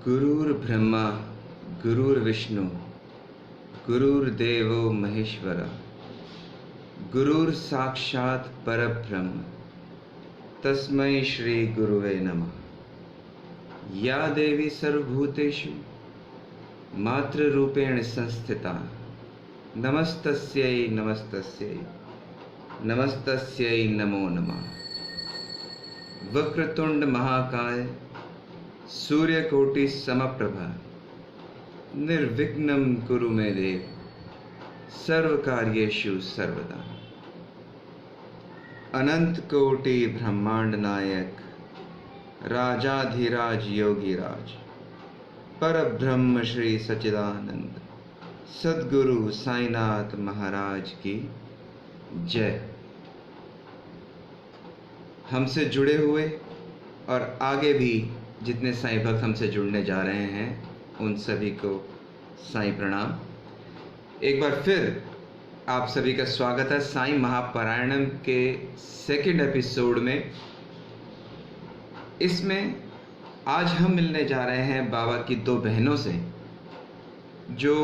गुरुर्ब्रह्मा गुरुर्विष्णु गुरुर्देवो महेश्वर गुरुर्साक्षात् परब्रह्म तस्मै श्री गुरुवे नमः। या देवी सर्वभूतेषु मातृरूपेण संस्थिता नमस्तस्यै नमस्तस्यै नमस्तस्यै नमो नमः। वक्रतुंड महाकाय सूर्यकोटि समप्रभा निर्विघ्नं कुरु मे देव सर्वकार्येषु सर्वदा। अनंत कोटि ब्रह्मांड नायक राजाधिराज योगीराज परब्रह्म श्री सच्चिदानंद सद्गुरु साईनाथ महाराज की जय। हमसे जुड़े हुए और आगे भी जितने साईं भक्त हमसे जुड़ने जा रहे हैं उन सभी को साईं प्रणाम। एक बार फिर आप सभी का स्वागत है साईं महापारायणम के सेकंड एपिसोड में। इसमें आज हम मिलने जा रहे हैं बाबा की दो बहनों से जो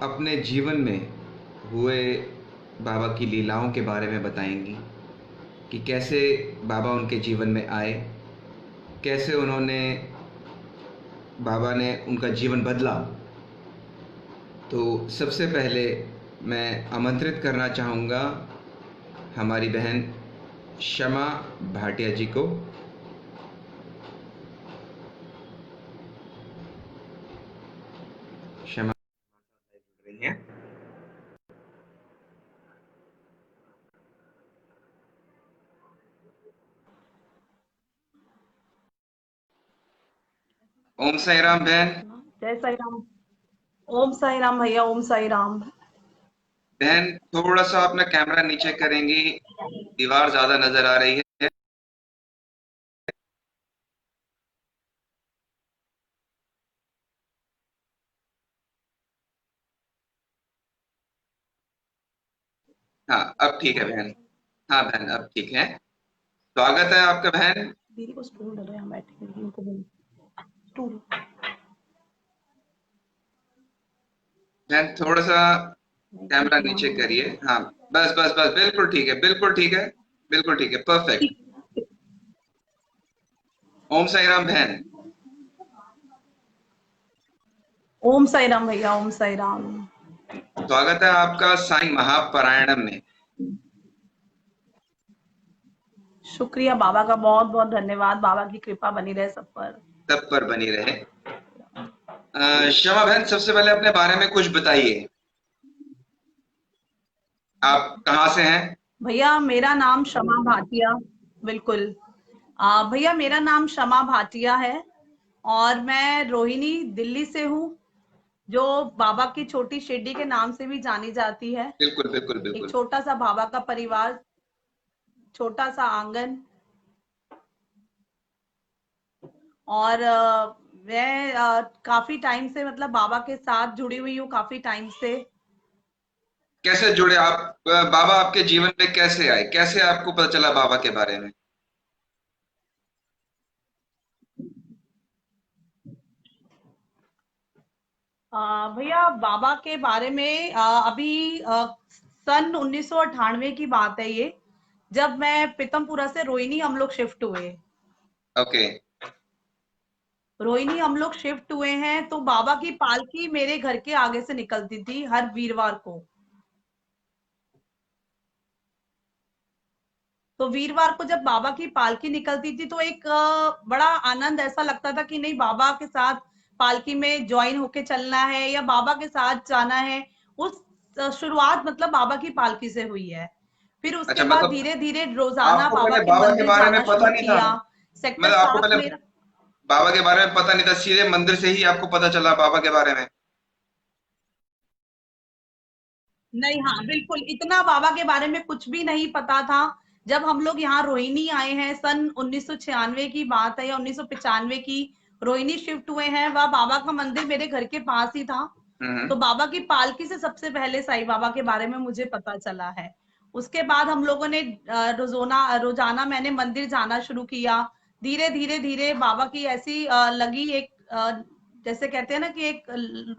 अपने जीवन में हुए बाबा की लीलाओं के बारे में बताएंगी कि कैसे बाबा उनके जीवन में आए, कैसे बाबा ने उनका जीवन बदला। तो सबसे पहले मैं आमंत्रित करना चाहूँगा हमारी बहन शमा भाटिया जी को। शमा जुड़ रही हैं। ओम साई राम बहन। जय साई राम। ओम साई राम भैया, ओम साई राम। बहन थोड़ा सा अपना कैमरा नीचे करेंगी, दीवार ज्यादा नजर आ रही है। हाँ अब ठीक है बहन। हाँ बहन अब ठीक है। स्वागत है आपका बहन। दीदी को स्टूल दे दो, यहाँ बैठे हैं, उनको बोलो स्टूल। बहन थोड़ा सा कैमरा नीचे करिए। हाँ बस बस बस, बिल्कुल ठीक है, बिल्कुल ठीक है, बिल्कुल ठीक है, परफेक्ट। ओम साई राम बहन। ओम साई राम भैया, ओम साई राम। स्वागत है आपका साईं महापारायणम में। शुक्रिया बाबा का, बहुत बहुत धन्यवाद। बाबा की कृपा बनी रहे सब पर बनी रहे। शमा बहन सबसे पहले अपने बारे में कुछ बताइए, आप कहाँ से हैं? भैया मेरा नाम शमा भाटिया। बिल्कुल भैया मेरा नाम शमा भाटिया है और मैं रोहिणी दिल्ली से हूँ, जो बाबा की छोटी शिरडी के नाम से भी जानी जाती है। बिल्कुल बिल्कुल बिल्कुल। एक छोटा सा बाबा का परिवार, छोटा सा आंगन। और मैं काफी टाइम से मतलब बाबा के साथ जुड़ी हुई हूँ, काफी टाइम से। कैसे जुड़े आप? बाबा आपके जीवन में कैसे आए, कैसे आपको पता चला बाबा के बारे में? भैया बाबा के बारे में अभी सन 1998 की बात है ये, जब मैं पीतमपुरा से रोहिणी हम लोग शिफ्ट हुए। ओके। रोहिणी हम लोग शिफ्ट हुए हैं तो बाबा की पालकी मेरे घर के आगे से निकलती थी हर वीरवार को। तो वीरवार को जब बाबा की पालकी निकलती थी तो एक बड़ा आनंद ऐसा लगता था कि नहीं, बाबा के साथ पालकी में ज्वाइन होके चलना है या बाबा के साथ जाना है। उस शुरुआत मतलब बाबा की पालकी से हुई है। फिर उसके बाद मतलब धीरे धीरे रोजाना आपको बाबा पहले के बाबा के मंदिर बारे में जाना पता शुरू नहीं था? किया। सेक्टर मतलब आपको 7 पहले मेरा। बाबा के बारे में पता नहीं था, सीधे मंदिर से ही आपको पता चला बाबा के बारे में? नहीं, हाँ बिल्कुल, इतना बाबा के बारे में कुछ भी नहीं पता था। जब हम लोग यहाँ रोहिणी आए हैं, सन 1996 की बात है या 1995 की, रोहिणी शिफ्ट हुए हैं, वह बाबा का मंदिर मेरे घर के पास ही था। तो बाबा की पालकी से सबसे पहले साईं बाबा के बारे में मुझे पता चला है। उसके बाद हम लोगों ने रोजाना मैंने मंदिर जाना शुरू किया। धीरे धीरे धीरे बाबा की ऐसी लगी एक जैसे कहते हैं ना कि एक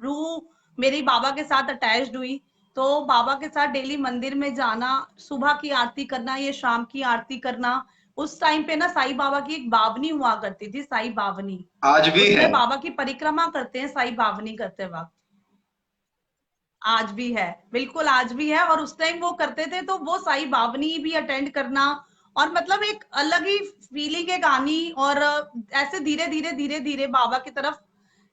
रूह मेरी बाबा के साथ अटैच्ड हुई। तो बाबा के साथ डेली मंदिर में जाना, सुबह की आरती करना, ये शाम की आरती करना। उस टाइम पे ना साईं बाबा की एक बावनी हुआ करती थी, साईं बावनी। आज भी है? उसमें बाबा की परिक्रमा करते हैं साईं बावनी करते वक्त। आज भी है, बिल्कुल आज भी है। और उस टाइम वो करते थे तो वो साईं बावनी भी अटेंड करना, और मतलब एक अलग ही फीलिंग है गानी। और ऐसे धीरे धीरे धीरे धीरे बाबा की तरफ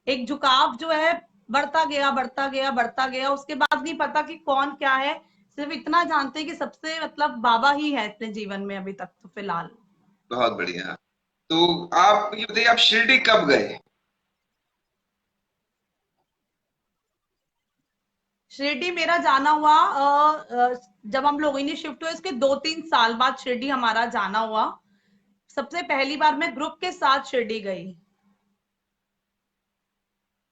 एक झुकाव जो है बढ़ता गया बढ़ता गया बढ़ता गया। उसके बाद नहीं पता कि कौन क्या है, सिर्फ इतना जानते हैं कि सबसे मतलब बाबा ही है अपने जीवन में अभी तक तो फिलहाल। बहुत बढ़िया। तो आप ये बताइए, आप शिरडी कब गए? शिरडी मेरा जाना हुआ जब हम लोग इन्हीं शिफ्ट हुए उसके 2-3 साल बाद शिरडी हमारा जाना हुआ। सबसे पहली बार मैं ग्रुप के साथ शिरडी गई।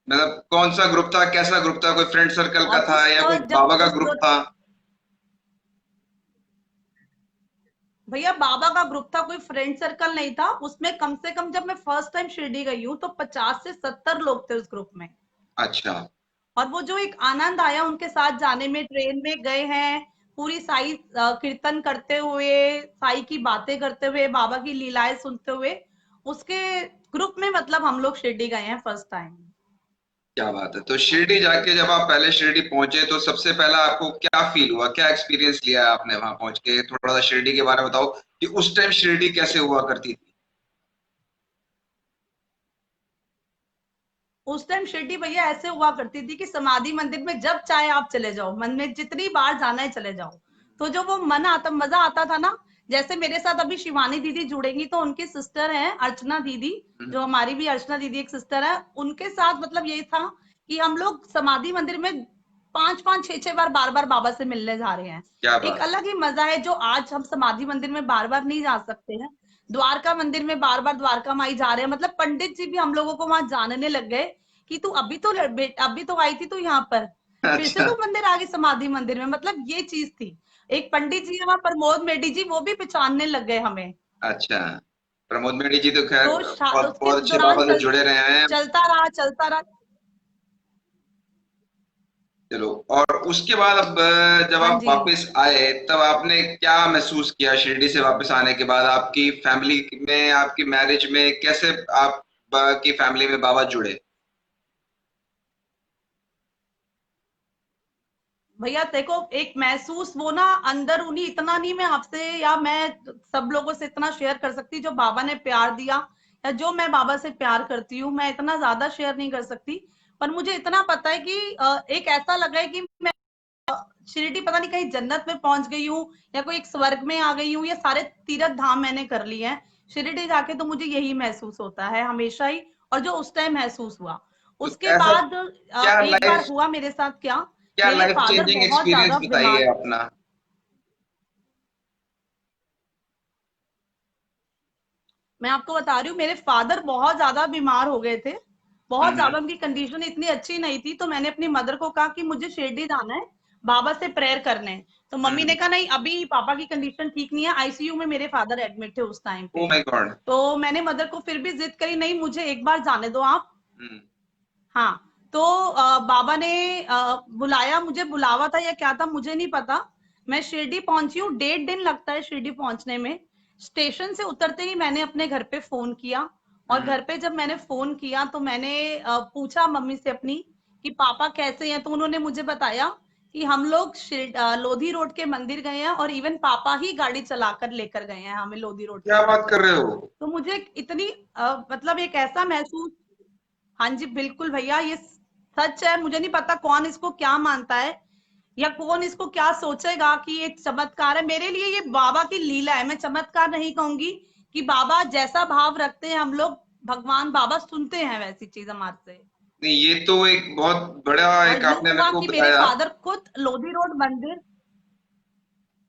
मतलब कौन सा ग्रुप था, कैसा ग्रुप था? कोई फ्रेंड सर्कल का और था उस या कोई जब बाबा का उस ग्रुप था? भैया बाबा का ग्रुप था, कोई फ्रेंड सर्कल नहीं था उसमें। कम से कम जब मैं फर्स्ट टाइम शिरडी गई हूँ तो 50 से 70 लोग थे उस ग्रुप में। अच्छा। और वो जो एक आनंद आया उनके साथ जाने में, ट्रेन में गए हैं पूरी साई कीर्तन करते हुए, साई की बातें करते हुए, बाबा की लीलाएं सुनते हुए, उसके ग्रुप में मतलब हम लोग शिरडी गए हैं फर्स्ट टाइम। क्या बात है। तो शिरडी जाके जब आप पहले शिरडी पहुंचे तो सबसे पहला आपको क्या फील हुआ, क्या एक्सपीरियंस लिया आपने वहां पहुंच के? थोड़ा सा शिरडी के बारे में बताओ कि उस टाइम शिरडी कैसे हुआ करती थी। उस टाइम शिरडी भैया ऐसे हुआ करती थी कि समाधि मंदिर में जब चाहे आप चले जाओ, मन में जितनी बार जाना है चले जाओ। तो जो वो मन आता मजा आता था ना, जैसे मेरे साथ अभी शिवानी दीदी जुड़ेंगी तो उनकी सिस्टर है अर्चना दीदी, हम्म। जो हमारी भी अर्चना दीदी एक सिस्टर है। उनके साथ मतलब ये था कि हम लोग समाधि मंदिर में 5-5 6-6 बार बार बार बाबा से मिलने जा रहे हैं। क्या एक बात। अलग ही मजा है जो आज हम समाधि मंदिर में बार बार नहीं जा सकते हैं। द्वारका मंदिर में बार बार द्वारका माई जा रहे हैं, मतलब पंडित जी भी हम लोगों को वहां जानने लग गए कि तू अभी तो आई थी तू यहाँ पर, फिर से अच्छा। तू मंदिर आ गई समाधि मंदिर में। मतलब ये चीज थी। एक पंडित जी है वहां प्रमोद मेडी जी, वो भी पहचानने लग गए हमें। अच्छा। प्रमोद मेडी जी तो खैर तो बहुत उसके बहुत अच्छे दौरान बाबा से जुड़े रहे हैं। चलता रहा चलता रहा। चलो, और उसके बाद अब जब हाँ आप जी वापस आए तब आपने क्या महसूस किया? शिरडी से वापस आने के बाद आपकी फैमिली में, आपकी मैरिज में कैसे आप की फैमिली में बाबा जुड़े? भैया देखो, एक महसूस वो ना अंदर उन्हीं इतना नहीं मैं आपसे या मैं सब लोगों से इतना शेयर कर सकती जो बाबा ने प्यार दिया, या जो मैं बाबा से प्यार करती हूँ मैं इतना ज्यादा शेयर नहीं कर सकती। पर मुझे इतना पता है कि एक ऐसा लगा है कि मैं शिरडी पता नहीं कहीं जन्नत में पहुंच गई हूँ या कोई एक स्वर्ग में आ गई हूँ। ये सारे तीर्थ धाम मैंने कर लिए हैं। शिरडी जाके तो मुझे यही महसूस होता है हमेशा ही, और जो उस टाइम महसूस हुआ। तो उसके ऐसा बाद क्या एक बार लाइफ हुआ मेरे साथ क्या, क्या मेरे लाइफ फादर चेंजिंग बहुत एक्सपीरियंस ज्यादा बताइए बीमार। अपना। मैं आपको बता रही हूँ मेरे फादर बहुत ज्यादा बीमार हो गए थे, बहुत हम्म। ज्यादा। उनकी कंडीशन इतनी अच्छी नहीं थी, तो मैंने अपनी मदर को कहा कि मुझे शिरडी जाना है बाबा से प्रेयर करने। तो मम्मी ने हम्म। कहा नहीं अभी पापा की कंडीशन ठीक नहीं है, आईसीयू में मेरे फादर एडमिट थे उस टाइम ओ पे। My God. तो मैंने मदर को फिर भी जिद करी, नहीं मुझे एक बार जाने दो आप। हम्म। हाँ। तो बाबा ने बुलाया, मुझे बुलावा था या क्या था मुझे नहीं पता। मैं शिरडी पहुंची हूँ, 1.5 दिन लगता है शिरडी पहुंचने में। स्टेशन से उतरते ही मैंने अपने घर पे फोन किया, और हम्म। घर पे जब मैंने फोन किया तो मैंने पूछा मम्मी से अपनी कि पापा कैसे हैं। तो उन्होंने मुझे बताया कि हम लोग लोधी रोड के मंदिर गए हैं, और इवन पापा ही गाड़ी चलाकर लेकर गए हैं हमें लोधी रोड के क्या बात मंदिर। कर रहे हो? तो मुझे इतनी मतलब एक ऐसा महसूस। हाँ जी बिल्कुल भैया, ये सच है। मुझे नहीं पता कौन इसको क्या मानता है या कौन इसको क्या सोचेगा कि ये चमत्कार है। मेरे लिए ये बाबा की लीला है, मैं चमत्कार नहीं कहूंगी। कि बाबा जैसा भाव रखते हैं हम लोग, भगवान बाबा सुनते हैं वैसी चीज हमारे से। नहीं, ये तो एक बहुत बड़ा और एक यूं आपने मेरे हुआ को कि मेरे बताया फादर खुद लोधी रोड मंदिर।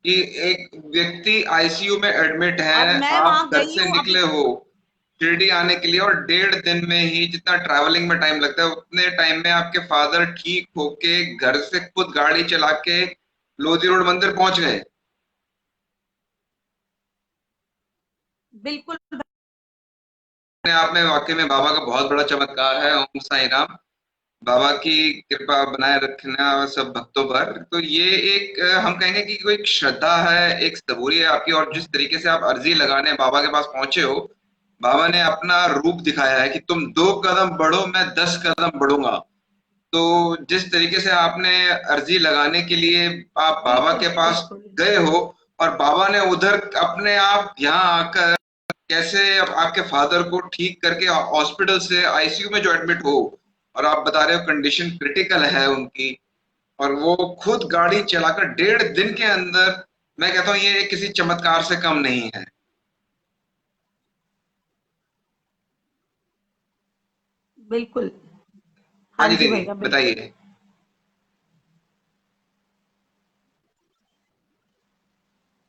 कि एक व्यक्ति आईसीयू में एडमिट और है, मैं आप वहां घर गई से हूँ निकले अभी। हो शिरडी आने के लिए, और 1.5 दिन में ही जितना ट्रैवलिंग में टाइम लगता है उतने टाइम में आपके फादर ठीक होके घर से खुद गाड़ी चला के लोधी रोड मंदिर पहुंच गए। बिल्कुल अपने आप में वाकई में बाबा का बहुत बड़ा चमत्कार है। ओम साई राम। बाबा की कृपा बनाए रखना सब भक्तों पर। तो ये एक हम कहेंगे कि कोई एक श्रद्धा है, एक सबूरी है आपकी। और जिस तरीके से आप अर्जी लगाने बाबा के पास पहुंचे हो, बाबा ने अपना रूप दिखाया है कि तुम 2 कदम बढ़ो, मैं 10 कदम बढ़ूंगा। तो जिस तरीके से आपने अर्जी लगाने के लिए आप बाबा बिल्कुल के पास बिल्कुल गए हो, और बाबा ने उधर अपने आप यहाँ आकर कैसे आपके फादर को ठीक करके हॉस्पिटल से आईसीयू में जो एडमिट हो, और आप बता रहे हो कंडीशन क्रिटिकल है उनकी, और वो खुद गाड़ी चलाकर 1.5 दिन के अंदर, मैं कहता हूँ ये किसी चमत्कार से कम नहीं है। बिल्कुल। हाँ हाँ जी जी दीदी, भैया बिल्कुल। बताइए।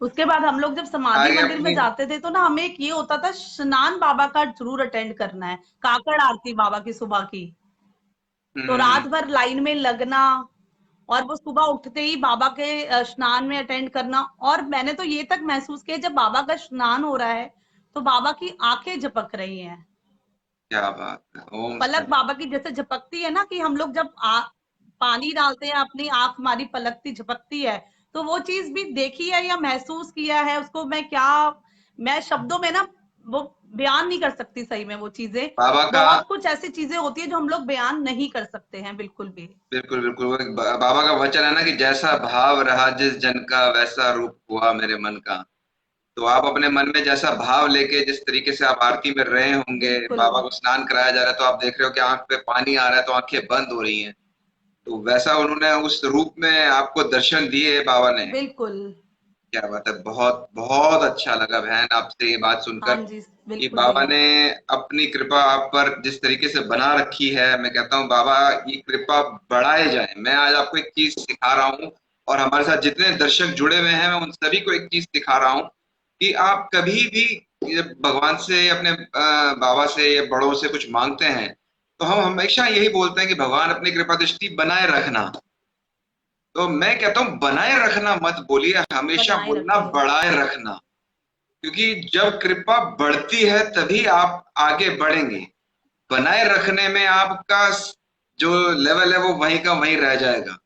उसके बाद हम लोग जब समाधि आगे मंदिर में अपनी। जाते थे तो ना हमें एक ये होता था, स्नान बाबा का जरूर अटेंड करना है, काकड़ आरती बाबा की सुबह की। तो हम्म। रात भर लाइन में लगना, और वो सुबह उठते ही बाबा के स्नान में अटेंड करना। और मैंने तो ये तक महसूस किया, जब बाबा का स्नान हो रहा है तो बाबा की आंखें झपक रही हैं। क्या बात है। ओम पलक साई। बाबा की जैसे झपकती है ना, कि हम लोग जब पानी डालते हैं अपनी आंख, हमारी पलकती झपकती है। तो वो चीज भी देखी है या महसूस किया है, उसको मैं क्या, मैं शब्दों में ना वो बयान नहीं कर सकती सही में वो चीजें। बाबा का। बहुत कुछ ऐसी चीजें होती है जो हम लोग बयान नहीं कर सकते हैं बिल्कुल भी। बिल्कुल बिल्कुल, वो एक बाबा का वचन है ना कि जैसा भाव रहा जिस जन का, वैसा रूप हुआ मेरे मन का। तो आप अपने मन में जैसा भाव लेके जिस तरीके से आप आरती में रहे होंगे, बिल्कुल बाबा को स्नान कराया जा रहा है तो आप देख रहे हो कि आंख पे पानी आ रहा है, तो आंखें बंद हो रही हैं। तो वैसा उन्होंने उस रूप में आपको दर्शन दिए बाबा ने। बिल्कुल। क्या बात है। बहुत बहुत अच्छा लगा बहन आपसे ये बात हाँ सुनकर जी कि बिल्कुल बाबा भैया। ने अपनी कृपा आप पर जिस तरीके से बना रखी है। मैं कहता हूँ बाबा ये कृपा बढ़ाए जाए। मैं आज आपको एक चीज सिखा रहा हूँ, और हमारे साथ जितने दर्शक जुड़े हुए हैं मैं उन सभी को एक चीज सिखा रहा हूँ कि आप कभी भी ये भगवान से, अपने बाबा से या बड़ों से कुछ मांगते हैं, तो हम हमेशा यही बोलते हैं कि भगवान अपनी कृपा दृष्टि बनाए रखना। तो मैं कहता हूँ बनाए रखना मत बोलिए, हमेशा बनाए बोलना रखे। बढ़ाए रखना। क्योंकि जब कृपा बढ़ती है तभी आप आगे बढ़ेंगे। बनाए रखने में आपका जो लेवल है वो वहीं का वहीं रह जाएगा।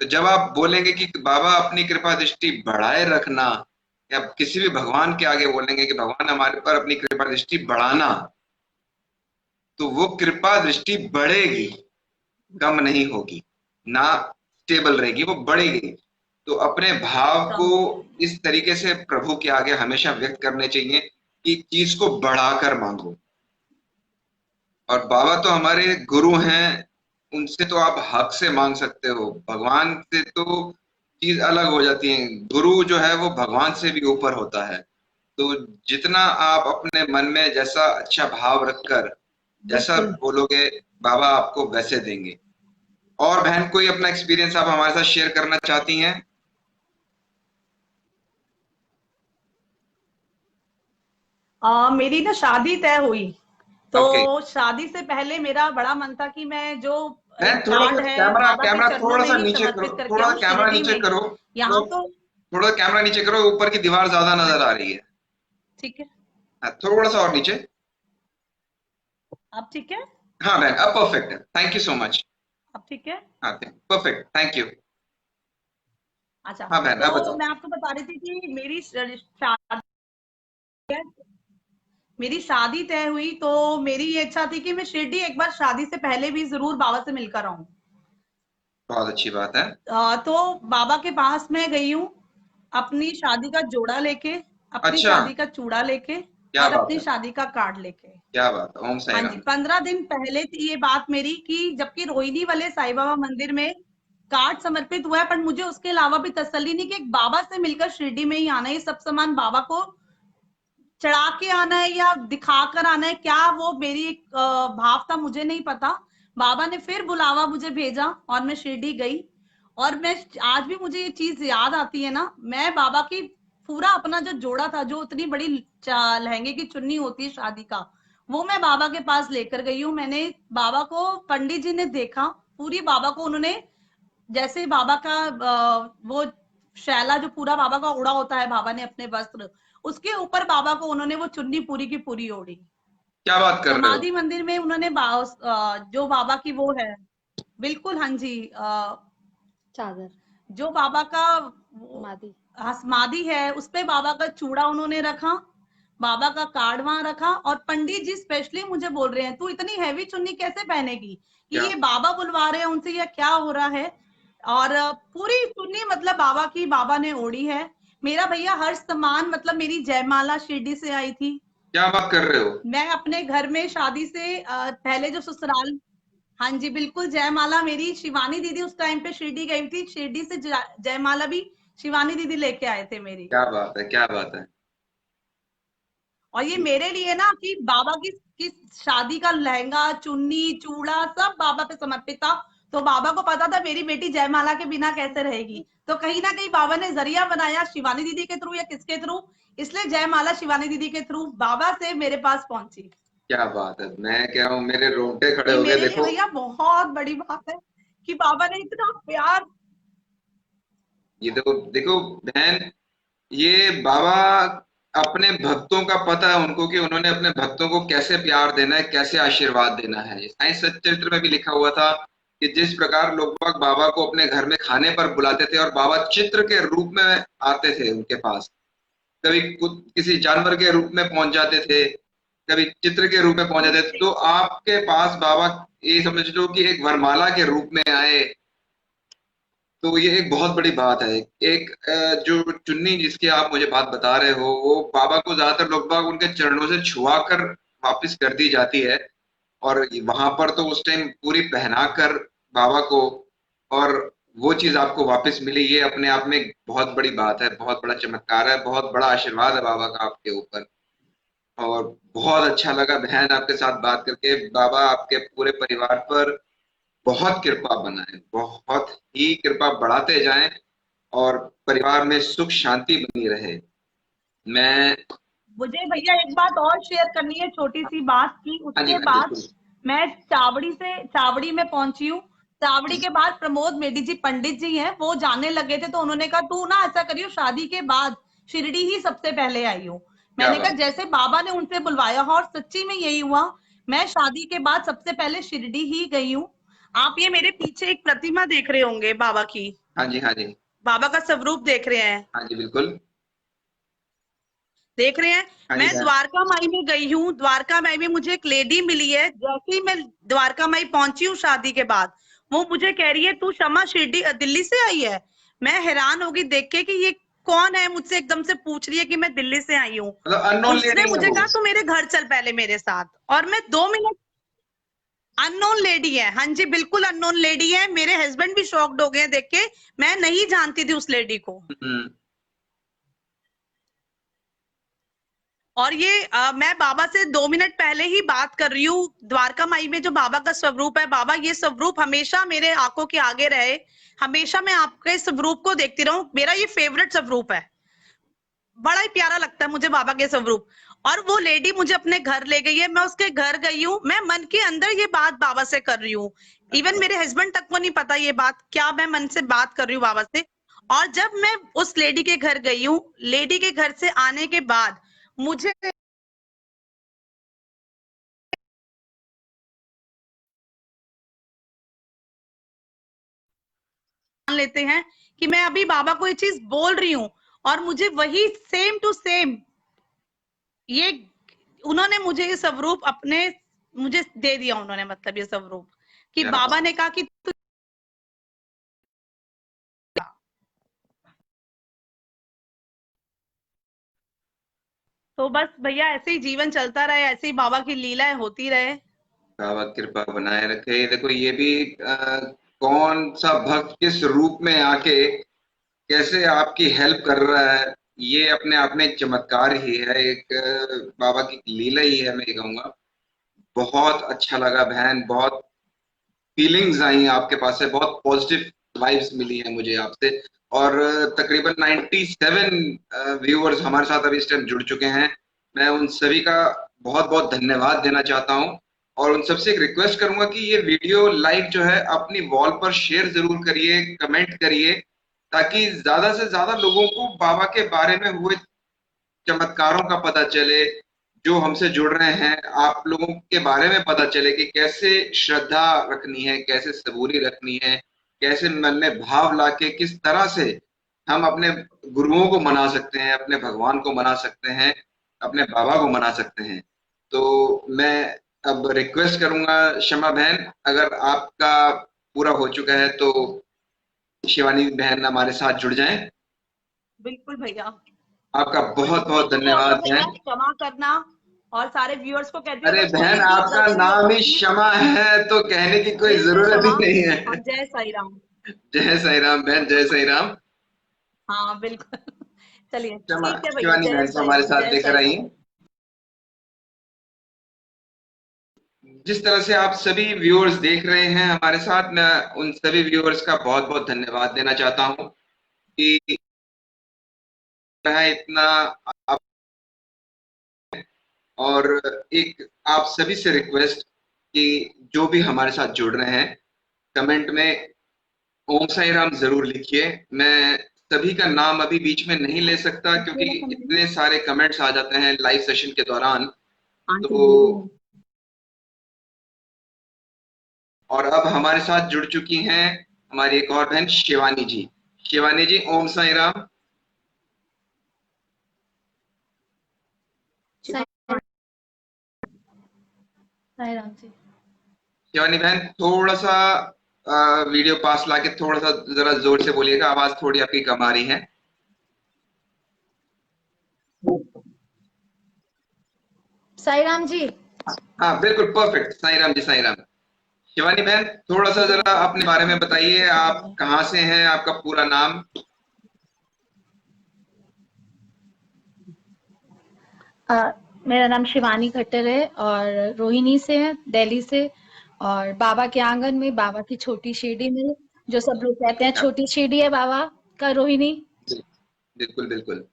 तो जब आप बोलेंगे कि बाबा अपनी कृपा दृष्टि बढ़ाए रखना, या किसी भी भगवान के आगे बोलेंगे कि भगवान हमारे पर अपनी कृपा दृष्टि बढ़ाना, तो वो कृपा दृष्टि बढ़ेगी, कम नहीं होगी ना, स्टेबल रहेगी, वो बढ़ेगी। तो अपने भाव को कम नहीं होगी। इस तरीके से प्रभु के आगे हमेशा व्यक्त करने चाहिए कि चीज को बढ़ाकर मांगो। और बाबा तो हमारे गुरु हैं, उनसे तो आप हक से मांग सकते हो। भगवान से तो चीज अलग हो जाती है। गुरु जो है वो भगवान से भी ऊपर होता है। तो जितना आप अपने मन में जैसा अच्छा भाव रखकर जैसा बिल्कुल। बोलोगे, बाबा आपको वैसे देंगे। और बहन कोई अपना एक्सपीरियंस आप हमारे साथ शेयर करना चाहती हैं? मेरी ना शादी तय हुई, तो ओके। शादी से पहले मेरा बड़ा मन था कि मैं जो बहन एक थोड़ा सा कार्ड है कैमरा बाबा के कैमरा चरणों थोड़ा में सा ही नीचे करो, समर्पित करके थोड़ा आऊं कैमरा शिरडी नीचे में। करो। यहाँ थोड़ा तो थोड़ा कैमरा नीचे करो, ऊपर की दीवार ज्यादा हाँ नजर आ जी, रही है। ठीक है। हाँ, थोड़ा सा और नीचे। अब ठीक है। हाँ बहन, अब परफेक्ट है, थैंक यू सो मच। अब ठीक है। हाँ परफेक्ट, थैंक यू। अच्छा, हाँ बहन, अब तो बताओ। मैं आपको बता रही थी कि मेरी शादी तय हुई, तो मेरी ये इच्छा थी कि मैं शिरडी एक बार शादी से पहले भी जरूर बाबा से मिलकर आऊं। बहुत अच्छी बात है। तो बाबा के पास मैं गई हूँ, अपनी शादी का जोड़ा लेके, अपनी अच्छा। शादी का चूड़ा लेके, क्या और बात अपनी है। शादी का कार्ड लेके। क्या बात है। ओम साई हाँ जी, राम। 15 दिन पहले थी ये बात मेरी, कि जबकि रोहिणी वाले साईं बाबा मंदिर में कार्ड समर्पित हुआ है, पर मुझे उसके अलावा भी तसल्ली नहीं कि एक बाबा से मिलकर शिरडी में ही आना है, ये सब सामान बाबा को चढ़ा के आना है या दिखाकर आना है, क्या वो मेरी एक भाव था, मुझे नहीं पता। बाबा ने फिर बुलावा मुझे भेजा और मैं शिरडी गई। और मैं आज भी मुझे ये चीज याद आती है ना, मैं बाबा की पूरा अपना जो जोड़ा था, जो उतनी बड़ी लहंगे की चुन्नी होती है शादी का, वो मैं बाबा के पास लेकर गई हूँ। मैंने बाबा को, पंडित जी ने देखा, पूरी बाबा को उन्होंने, जैसे बाबा का वो शैला जो पूरा बाबा का ओढ़ा होता है, बाबा ने अपने वस्त्र, उसके ऊपर बाबा को उन्होंने वो चुन्नी पूरी की पूरी ओढ़ी। क्या बात कर रहे हो? समाधि मंदिर में उन्होंने जो बाबा की वो है, बिल्कुल, हाँ जी, चादर जो बाबा का मादी समाधि है उस पे बाबा का चूड़ा उन्होंने रखा, बाबा का कार्ड वहां रखा, और पंडित जी स्पेशली मुझे बोल रहे हैं तू इतनी हैवी चुन्नी कैसे पहनेगी, कि क्या ये बाबा बुलवा रहे हैं उनसे या क्या हो रहा है। और पूरी चुन्नी मतलब बाबा की बाबा ने ओढ़ी है। मेरा भैया हर सामान, मतलब मेरी जयमाला शिरडी से आई थी। क्या बात कर रहे हो? मैं अपने घर में शादी से पहले जो ससुराल, हाँ जी बिल्कुल, जयमाला मेरी शिवानी दीदी उस टाइम पे शिरडी गई थी, शिरडी से जयमाला भी शिवानी दीदी लेके आए थे मेरी। क्या बात है, क्या बात है। और ये मेरे लिए ना कि बाबा की शादी का लहंगा, चुन्नी, चूड़ा सब बाबा पे समर्पित था। तो बाबा को पता था मेरी बेटी जयमाला के बिना कैसे रहेगी, तो कहीं ना कहीं बाबा ने जरिया बनाया शिवानी दीदी के थ्रू या किसके थ्रू, इसलिए जयमाला शिवानी दीदी के थ्रू बाबा से मेरे पास पहुंची। क्या बात है, मैं कह रहा हूँ मेरे रोंगटे खड़े ये हो गए। मेरे लिए देखो, भैया बहुत बड़ी बात है कि बाबा ने इतना प्यार। ये देखो देखो बहन, ये बाबा अपने भक्तों का पता है उनको कि उन्होंने अपने भक्तों को कैसे प्यार देना है, कैसे आशीर्वाद देना है। साईं सच्चरित्र में भी लिखा हुआ था कि जिस प्रकार लोग बाग बाबा को अपने घर में खाने पर बुलाते थे और बाबा चित्र के रूप में आते थे उनके पास, कभी किसी जानवर के रूप में पहुंच जाते थे, कभी चित्र के रूप में पहुंच जाते थे, तो आपके पास बाबा ये समझ लो कि एक वरमाला के रूप में आए। तो ये एक बहुत बड़ी बात है। एक जो चुन्नी जिसकी आप मुझे बात बता रहे हो, वो बाबा को ज्यादातर लोग बाग उनके चरणों से छुआ कर वापस कर दी जाती है, और वहां पर तो उस टाइम पूरी पहना कर बाबा को, और वो चीज आपको वापस मिली, ये अपने आप में एक बहुत बड़ी बात है, बहुत बड़ा चमत्कार है, बहुत बड़ा आशीर्वाद है बाबा का आपके ऊपर। और बहुत अच्छा लगा बहन आपके साथ बात करके। बाबा आपके पूरे परिवार पर बहुत कृपा बनाए, बहुत ही कृपा बढ़ाते जाएं, और परिवार में सुख शांति बनी रहे। मैं मुझे भैया एक बात और शेयर करनी है, छोटी सी बात, की हाँ जी, उसके हाँ जी, बाद बिल्कुल। मैं चावड़ी में पहुंची हूँ। चावड़ी के बाद प्रमोद मेडी जी पंडित जी हैं, वो जाने लगे थे, तो उन्होंने कहा तू ना ऐसा करियो, शादी के बाद शिरडी ही सबसे पहले आई हूँ। क्या मैंने कहा बात। जैसे बाबा ने उनसे बुलवाया हो, और सच्ची में यही हुआ। मैं शादी के बाद सबसे पहले शिरडी ही गई हूँ। आप ये मेरे पीछे एक प्रतिमा देख रहे होंगे बाबा की, हाँ जी, हाँ जी, बाबा का स्वरूप देख रहे हैं, हाँ जी, बिल्कुल। देख रहे हैं। हाँ जी, मैं हाँ। द्वारका माई में गई हूँ, द्वारका माई में मुझे एक लेडी मिली है, जैसे ही मैं द्वारका माई पहुंची हूँ शादी के बाद, वो मुझे कह रही है तू क्षमा शिरडी दिल्ली से आई है। मैं हैरान होगी देख के कि ये कौन है, मुझसे एकदम से पूछ रही है कि मैं दिल्ली से आई हूँ। मतलब अननोन उसने लेडी है मुझे वो? कहा तू मेरे घर चल पहले मेरे साथ, और मैं 2 मिनट, अननोन लेडी है, हाँ जी बिल्कुल अननोन लेडी है। मेरे हस्बैंड भी शॉक्ड हो गए देख के, मैं नहीं जानती थी उस लेडी को। हम्म। और ये मैं बाबा से 2 मिनट पहले ही बात कर रही हूँ। द्वारका माई में जो बाबा का स्वरूप है, बाबा ये स्वरूप हमेशा मेरे आंखों के आगे रहे, हमेशा मैं आपके स्वरूप को देखती रहूं। मेरा ये फेवरेट स्वरूप है, बड़ा ही प्यारा लगता है मुझे बाबा के स्वरूप। और वो लेडी मुझे अपने घर ले गई है, मैं उसके घर गई हूँ, मैं मन के अंदर ये बात बाबा से कर रही हूँ। इवन मेरे हस्बैंड तक को नहीं पता ये बात, क्या मैं मन से बात कर रही हूँ बाबा से। और जब मैं उस लेडी के घर गई हूँ, लेडी के घर से आने के बाद मुझे लेते हैं कि मैं अभी बाबा को ये चीज बोल रही हूँ, और मुझे वही सेम टू सेम ये उन्होंने मुझे ये स्वरूप अपने मुझे दे दिया, उन्होंने मतलब ये स्वरूप कि क्या बाबा बात। ने कहा कि तू, तो बस भैया ऐसे ही जीवन चलता रहे, ऐसे ही बाबा की लीलाएं होती रहे। बाबा कृपा बनाए रखे। देखो ये भी कौन सा भक्त किस रूप में आके कैसे आपकी हेल्प कर रहा है, ये अपने आप में एक चमत्कार ही है, एक बाबा की लीला ही है, मैं ये कहूंगा। बहुत अच्छा लगा बहन, बहुत फीलिंग्स आई आपके पास से, बहुत पॉजिटिव वाइब्स मिली है मुझे आपसे। और तकरीबन 97 व्यूअर्स हमारे साथ अभी इस टाइम जुड़ चुके हैं। मैं उन सभी का बहुत बहुत धन्यवाद देना चाहता हूं, और उन सबसे एक रिक्वेस्ट करूंगा कि ये वीडियो लाइक जो है अपनी वॉल पर शेयर जरूर करिए, कमेंट करिए, ताकि ज्यादा से ज्यादा लोगों को बाबा के बारे में हुए चमत्कारों का पता चले, जो हमसे जुड़ रहे हैं, आप लोगों के बारे में पता चले कि कैसे श्रद्धा रखनी है, कैसे सबूरी रखनी है, कैसे मन में भाव लाके किस तरह से हम अपने गुरुओं को मना सकते हैं, अपने भगवान को मना सकते हैं, अपने बाबा को मना सकते हैं। तो मैं अब रिक्वेस्ट करूंगा शमा बहन, अगर आपका पूरा हो चुका है तो शिवानी बहन हमारे साथ जुड़ जाएं। बिल्कुल भैया, आपका बहुत बिल्कुल बहुत तो बोल दो धन्यवाद भैया, बहन। क्षमा करना। और सारे व्यूअर्स को कहती हूँ अरे अगर कोई बहन, भी आपका गलती नाम हो ही गई, क्षमा है तो कहने की कोई बिल्कुल जरूरत ही क्षमा। नहीं और है। जय साई राम। जय साई राम बहन, जय साई राम। हाँ बिल्कुल। चलिए क्षमा, ठीक है भैया, शिवानी जय बहन को साई हमारे राम, साथ जय लेकर साई राम। आइए। जिस तरह से आप सभी व्यूअर्स देख रहे हैं हमारे साथ, मैं उन सभी व्यूअर्स का बहुत बहुत धन्यवाद देना चाहता हूं कि इतना आप, और एक आप सभी से रिक्वेस्ट कि जो भी हमारे साथ जुड़ रहे हैं, कमेंट में ओम साई राम जरूर लिखिए। मैं सभी का नाम अभी बीच में नहीं ले सकता क्योंकि इतने सारे कमेंट्स आ जाते हैं लाइव सेशन के दौरान। तो और अब हमारे साथ जुड़ चुकी हैं हमारी एक और बहन शिवानी जी। शिवानी जी, ओम साई राम। साई साई राम जी। शिवानी बहन, थोड़ा सा वीडियो पास लाके थोड़ा सा जरा जोर से बोलिएगा, आवाज थोड़ी आपकी कम आ रही है। साई राम जी। हाँ बिल्कुल परफेक्ट, साई राम जी, साई राम। शिवानी बहन, थोड़ा सा जरा अपने बारे में बताइए, आप कहाँ से हैं, आपका पूरा नाम। मेरा नाम शिवानी खट्टर है और रोहिणी से है, दिल्ली से। और बाबा के आंगन में बाबा की छोटी शिरडी में, जो सब लोग कहते हैं क्या, छोटी शिरडी है बाबा का, रोहिणी। बिल्कुल बिल्कुल।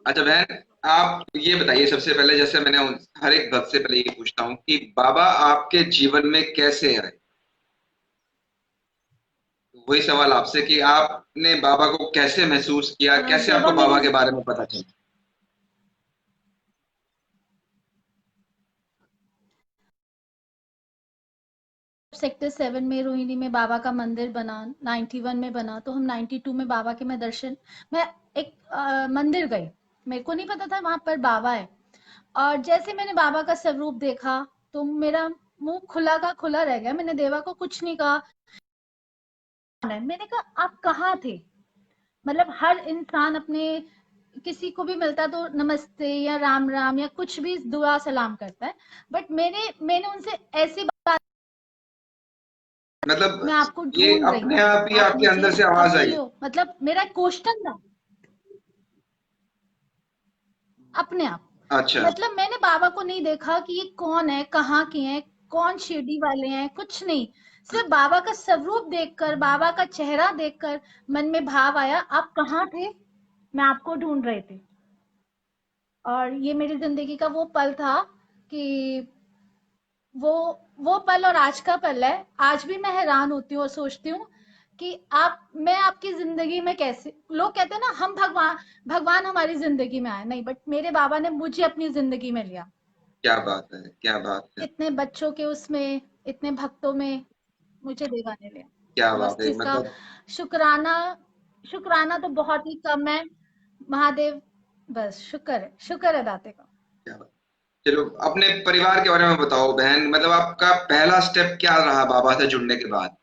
अच्छा बहन, आप ये बताइए सबसे पहले, जैसे मैंने हर एक भक्त से पहले ये पूछता हूँ कि बाबा आपके जीवन में कैसे आए। वही सवाल आपसे कि आपने बाबा को कैसे महसूस किया, कैसे देवा आपको मेरी बाबा के बारे में पता चला। सेक्टर 7 में रोहिणी में बाबा का मंदिर बना, 91 में बना, तो हम 92 में बाबा के मैं एक मंदिर गई। मेरे को नहीं पता था वहां पर बाबा है। और जैसे मैंने बाबा का स्वरूप देखा तो मेरा मुंह खुला का खुला रह गया। मैंने देवा को कुछ नहीं कहा। मैंने कहा आप कहाँ थे? मतलब हर इंसान अपने किसी को भी मिलता तो नमस्ते या राम राम या कुछ भी दुआ सलाम करता है, बट मैंने उनसे ऐसी बात, मतलब मैं आपको ये ढूंढ रही अपने हूँ, आप ही आप आपके मुझे अंदर से आवाज आई। अकेले हो, मतलब मेरा क्वेश्चन था अपने आप। अच्छा, मतलब मैंने बाबा को नहीं देखा कि ये कौन है, कहाँ के हैं, कौन शिरडी वाले हैं, कुछ नहीं। सिर्फ बाबा का स्वरूप देखकर, बाबा का चेहरा देखकर मन में भाव आया, आप कहाँ थे, मैं आपको ढूंढ रही थी। और ये मेरी जिंदगी का वो पल था कि वो वो पल और आज का पल है। आज भी मैं हैरान होती हूँ और सोचती हूँ कि मैं आपकी जिंदगी में कैसे, लोग कहते हैं ना हम भगवान भगवान हमारी जिंदगी में आए, नहीं, बट मेरे बाबा ने मुझे अपनी जिंदगी में लिया। क्या बात है, क्या बात है, इतने बच्चों के उसमें, इतने भक्तों में मुझे देवा ने लिया। क्या तो बात बस है, इसका मतलब शुक्राना, शुक्राना तो बहुत ही कम है महादेव। बस शुक्र है दाते का। क्या बात। चलो अपने परिवार के बारे में बताओ बहन, मतलब आपका पहला स्टेप क्या रहा बाबा से जुड़ने के बाद।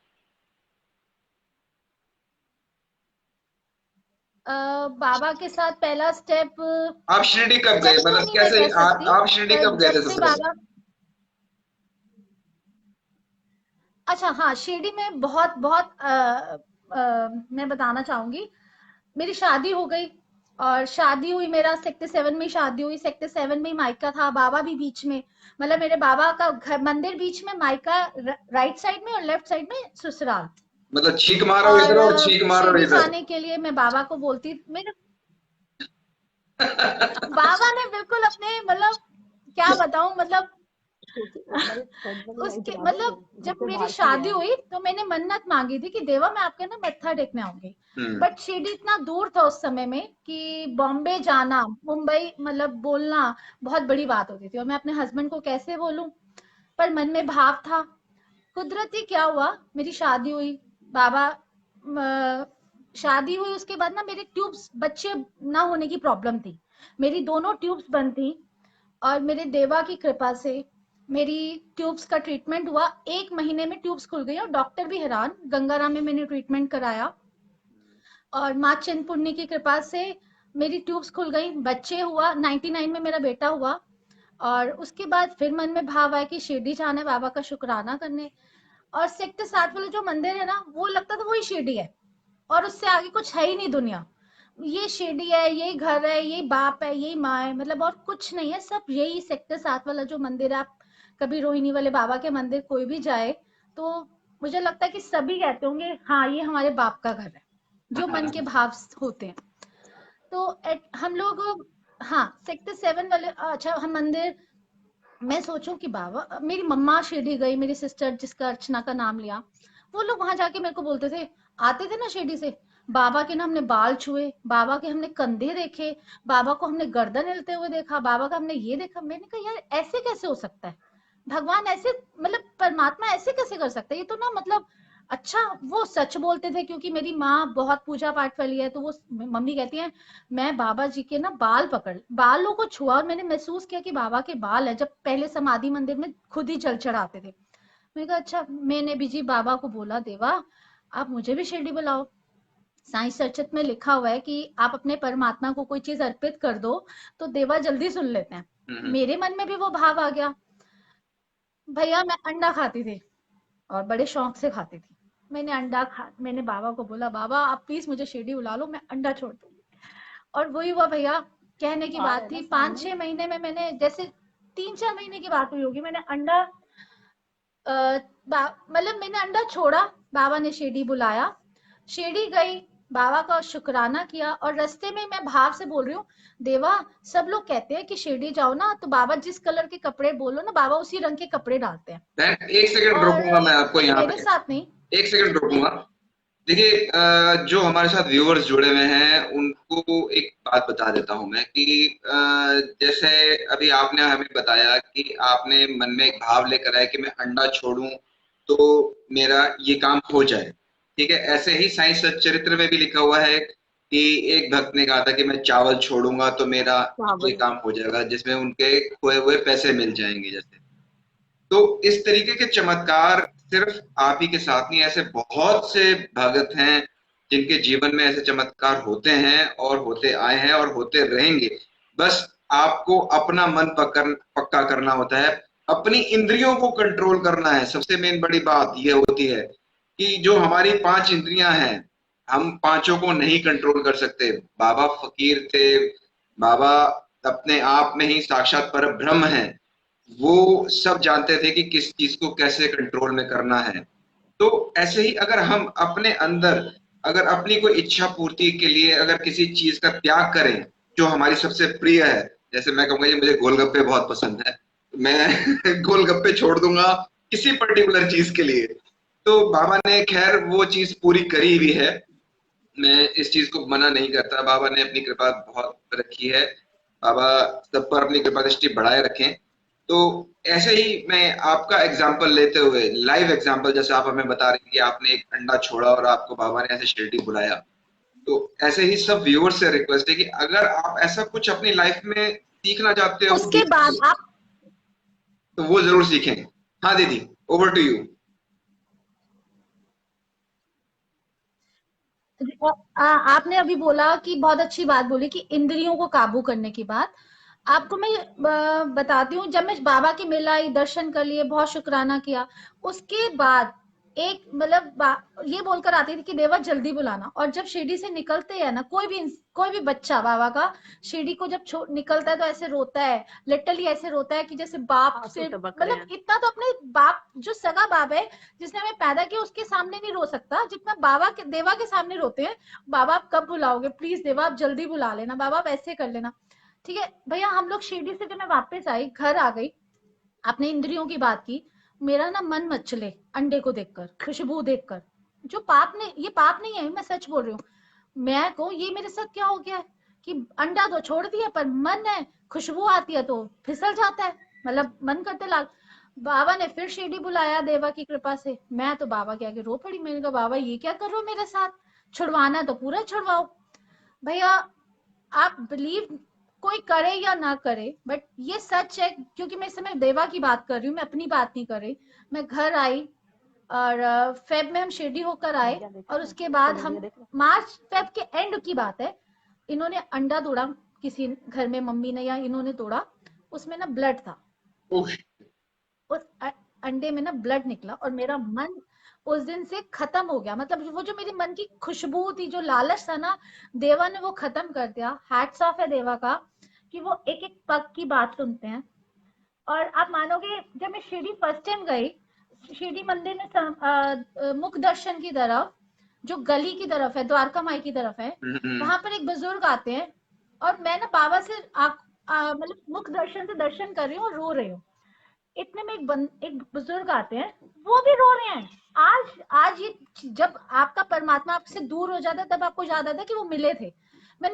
बाबा के साथ पहला स्टेप, आप शिरडी कब गए, स्टेप तो मतलब नहीं मैं कैसे कह सकती, आप शिरडी पर कब गए जब थे से सबसे पहले। बाबा, अच्छा हाँ, शिरडी में बहुत बहुत मैं बताना चाहूंगी। मेरी शादी हो गई और शादी हुई, मेरा सेक्टर 7 में शादी हुई, सेक्टर 7 में ही मायका था, बाबा भी बीच में। मतलब मेरे बाबा का घर मंदिर बीच में, मायका राइट साइड में और लेफ्ट साइड में ससुराल। मतलब छीक मारो इधर और और छीक मारो शिरडी इधर। जाने के लिए मैं बाबा को बोलती, मेरे बाबा ने बिल्कुल अपने, मतलब क्या बताऊं, मतलब उसके मतलब जब मेरी शादी हुई तो मैंने मन्नत मांगी थी कि देवा मैं आपके ना मत्था टेकने आऊंगी। बट शिरडी इतना दूर था उस समय में कि बॉम्बे जाना, मुंबई मतलब बोलना बहुत बड़ी बात होती थी, और मैं अपने हस्बैंड को कैसे बोलूं, पर मन में भाव था। कुदरती क्या हुआ, मेरी शादी हुई, बाबा शादी हुई, उसके बाद ना मेरे ट्यूब्स, बच्चे ना होने की प्रॉब्लम थी, मेरी दोनों ट्यूब्स बंद थी, और मेरे देवा की कृपा से मेरी ट्यूब्स का ट्रीटमेंट हुआ, 1 महीने में ट्यूब्स खुल गई, और डॉक्टर भी हैरान, गंगाराम में मैंने ट्रीटमेंट कराया, और माँ चिंतपूर्णी की कृपा से मेरी ट्यूब्स खुल गई, बच्चे हुआ, 99 में मेरा बेटा हुआ। और उसके बाद फिर मन में भाव आया कि शिरडी जाना है बाबा का शुक्राना करने, और सेक्टर 7 वाला जो मंदिर है ना, वो लगता था वही शिरडी है, और उससे आगे कुछ है ही नहीं दुनिया, ये शिरडी है, यही घर है, यही बाप है, यही माँ है, मतलब और कुछ नहीं है, सब यही सेक्टर 7 वाला जो मंदिर है। आप कभी रोहिणी वाले बाबा के मंदिर कोई भी जाए तो मुझे लगता है कि सभी कहते होंगे हाँ ये हमारे बाप का घर है, जो मन के भाव होते हैं। तो हम लोग, हाँ सेक्टर 7 वाले, अच्छा हम मंदिर, मैं सोचूं कि बाबा, मेरी मम्मा शिरडी गई, मेरी सिस्टर जिसका अर्चना का नाम लिया, वो लोग वहां जाके मेरे को बोलते थे, आते थे ना शिरडी से, बाबा के ना हमने बाल छुए, बाबा के हमने कंधे देखे, बाबा को हमने गर्दन हिलते हुए देखा, बाबा का हमने ये देखा। मैंने कहा यार ऐसे कैसे हो सकता है, भगवान ऐसे, मतलब परमात्मा ऐसे कैसे कर सकता है, ये तो ना मतलब, अच्छा वो सच बोलते थे, क्योंकि मेरी माँ बहुत पूजा पाठ वाली है, तो वो मम्मी कहती है, मैं बाबा जी के ना बालों को छुआ, और मैंने महसूस किया कि बाबा के बाल है, जब पहले समाधि मंदिर में खुद ही जल चढ़ाते थे। मैंने कहा अच्छा, मैंने भी जी बाबा को बोला, देवा आप मुझे भी शिरडी बुलाओ, साईं सचत में लिखा हुआ है कि आप अपने परमात्मा को कोई चीज अर्पित कर दो तो देवा जल्दी सुन लेते हैं। मेरे मन में भी वो भाव आ गया। भैया मैं अंडा खाती थी, और बड़े शौक से खाती थी, मैंने बाबा को बोला, बाबा आप प्लीज मुझे शिरडी बुला लो, मैं अंडा छोड़ दूंगी। और वही हुआ भैया, कहने की बात थी, 5-6 महीने में मैंने, जैसे 3-4 महीने की बात हुई होगी, मैंने अंडा मतलब मैंने अंडा छोड़ा, बाबा ने शिरडी बुलाया, शिरडी गई, बाबा का शुक्राना किया, और रास्ते में मैं भाव से बोल रही हूँ, देवा सब लोग कहते हैं कि शिरडी जाओ ना तो बाबा जिस कलर के कपड़े बोलो ना, बाबा उसी रंग के कपड़े डालते हैं। बहन एक सेकंड रोकूंगा मैं आपको यहाँ मेरे पे, साथ नहीं, एक सेकंड रोकूंगा। देखिए जो हमारे साथ व्यूअर्स जुड़े हुए हैं उनको एक बात बता देता हूं मैं कि जैसे अभी आपने हमें बताया कि आपने मन में एक भाव लेकर आए कि मैं अंडा छोड़ूं तो मेरा ये काम हो जाए, ठीक है। ऐसे ही साईं सच्चरित्र में भी लिखा हुआ है कि एक भक्त ने कहा था कि मैं चावल छोड़ूंगा तो मेरा ये काम हो जाएगा, जिसमें उनके खोए हुए पैसे मिल जाएंगे जैसे। तो इस तरीके के चमत्कार सिर्फ आप ही के साथ नहीं, ऐसे बहुत से भगत हैं जिनके जीवन में ऐसे चमत्कार होते हैं और होते आए हैं और होते रहेंगे। बस आपको अपना मन पक्का करना होता है, अपनी इंद्रियों को कंट्रोल करना है। सबसे मेन बड़ी बात यह होती है कि जो हमारी 5 इंद्रियां हैं, हम पांचों को नहीं कंट्रोल कर सकते। बाबा फकीर थे, बाबा अपने आप में ही साक्षात पर ब्रह्म हैं, वो सब जानते थे कि किस चीज को कैसे कंट्रोल में करना है। तो ऐसे ही अगर हम अपने अंदर, अगर अपनी कोई इच्छा पूर्ति के लिए अगर किसी चीज का त्याग करें जो हमारी सबसे प्रिय है, जैसे मैं कहूंगा ये मुझे गोलगप्पे बहुत पसंद है, मैं गोलगप्पे छोड़ दूंगा किसी पर्टिकुलर चीज के लिए, तो बाबा ने खैर वो चीज पूरी करी भी है। मैं इस चीज को मना नहीं करता, बाबा ने अपनी कृपा बहुत रखी है, बाबा सब पर अपनी कृपा दृष्टि बढ़ाए रखें। तो ऐसे ही मैं आपका एग्जाम्पल लेते हुए, लाइव एग्जाम्पल, जैसे आप हमें बता रहे हैं कि आपने एक अंडा छोड़ा और आपको बाबा ने ऐसे शिरडी बुलाया, तो ऐसे ही सब व्यूअर्स से रिक्वेस्ट है कि अगर आप ऐसा कुछ अपनी लाइफ में सीखना चाहते हो उसके बाद आप, तो वो जरूर सीखें। हाँ दीदी, ओवर टू यू। आपने अभी बोला कि बहुत अच्छी बात बोली कि इंद्रियों को काबू करने की बात। आपको मैं बताती हूँ, जब मैं बाबा के मिल आई, दर्शन कर लिए, बहुत शुक्राना किया, उसके बाद एक मतलब ये बोलकर आती थी कि देवा जल्दी बुलाना। और जब शिरडी से निकलते हैं ना, कोई भी बच्चा बाबा का शिरडी को जब निकलता है तो ऐसे रोता है, लिटरली ऐसे रोता है कि जैसे बाप से, मतलब इतना तो अपने बाप, जो सगा बाप है जिसने हमें पैदा किया, उसके सामने नहीं रो सकता जितना बाबा के, देवा के सामने रोते हैं। बाबा आप कब बुलाओगे, प्लीज देवा आप जल्दी बुला लेना, बाबा आप ऐसे कर लेना। ठीक है भैया, हम लोग शिरडी से जब मैं वापस आई, घर आ गई, आपने इंद्रियों की बात की, मेरा ना मन मचले अंडे को देखकर, खुशबू देखकर, जो पाप ने, ये पाप नहीं है, मैं सच बोल रही हूँ, मैं कहूँ ये मेरे साथ क्या हो गया है कि अंडा तो छोड़ दिया पर मन है, खुशबू आती है तो फिसल जाता है, मतलब मन करते लाल। बाबा ने फिर शिरडी बुलाया देवा की कृपा से। मैं तो बाबा के आगे रो पड़ी। मैंने कहा बाबा ये क्या कर रहे हो मेरे साथ, छुड़वाना है तो पूरा छुड़वाओ। भैया आप बिलीव कोई करे या ना करे बट ये सच है, क्योंकि मैं इस समय देवा की बात कर रही हूँ, मैं अपनी बात नहीं कर रही। मैं घर आई और फेब में हम शिरडी होकर आए और उसके बाद हम मार्च फेब के एंड की बात है, इन्होंने अंडा तोड़ा किसी घर में, मम्मी ने या इन्होंने तोड़ा, उसमें ना ब्लड था। उफ, उस अंडे में ना ब्लड निकला और मेरा मन उस दिन से खत्म हो गया। मतलब वो जो मेरी मन की खुशबू थी, जो लालच था ना, देवा ने वो खत्म कर दिया। हैट्स ऑफ है देवा का कि वो एक एक पग की बात सुनते हैं। और आप मानोगे जब मैं शिरडी फर्स्ट टाइम गई, शिरडी मंदिर में मुख दर्शन की तरफ, जो गली की तरफ है, द्वारका माई की तरफ है, वहां पर एक बुजुर्ग आते हैं और मैं ना बाबा से मतलब मुख दर्शन से दर्शन कर रही हूँ और रो रही हूँ। इतने में एक बुजुर्ग आते हैं, वो भी रो रहे हैं। आज आज ये जब आपका परमात्मा आपसे दूर हो जाता है तब आपको याद आता है कि वो मिले थे। मैं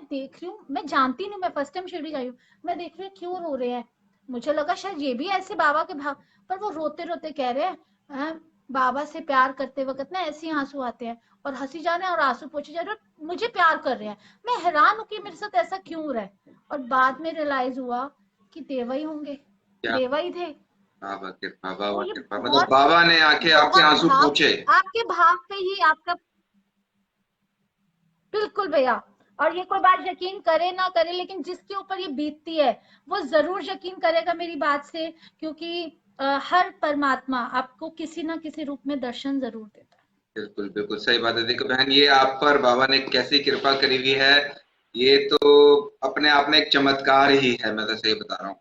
देख रही हूँ, मैं जानती नहीं, मैं फर्स्ट टाइम शिरडी गई हूँ, मैं देख रही हूँ क्यों रो रहे हैं। मुझे लगा शायद ये भी ऐसे बाबा के भाव, पर वो रोते रोते कह रहे हैं, "हाँ, बाबा से प्यार करते वक्त ना ऐसे आंसू आते हैं और हंसी जा रहे हैं और आंसू पोछे जा रहे हैं, मुझे प्यार कर रहे हैं।" मैं हैरान हूँ कि मेरे साथ ऐसा क्यों हो रहा है। और बाद में रियलाइज हुआ कि देवा ही होंगे, क्या देवा ही थे। बाबा कृपा, तो बाबा ये कृपा, मतलब बहुत बाबा ने आके आपके बहुत आंसू भाव, पोंछे। आपके भाव पे ही आपका, बिल्कुल भैया। और ये कोई बात यकीन करे ना करे, लेकिन जिसके ऊपर ये बीतती है वो जरूर यकीन करेगा मेरी बात से, क्योंकि हर परमात्मा आपको किसी ना किसी रूप में दर्शन जरूर देता है। बिल्कुल, बिल्कुल सही बात है। देखो बहन, ये आप पर बाबा ने कैसी कृपा करी हुई है, ये तो अपने आप में एक चमत्कार ही है, मैं तो सही बता रहा हूँ।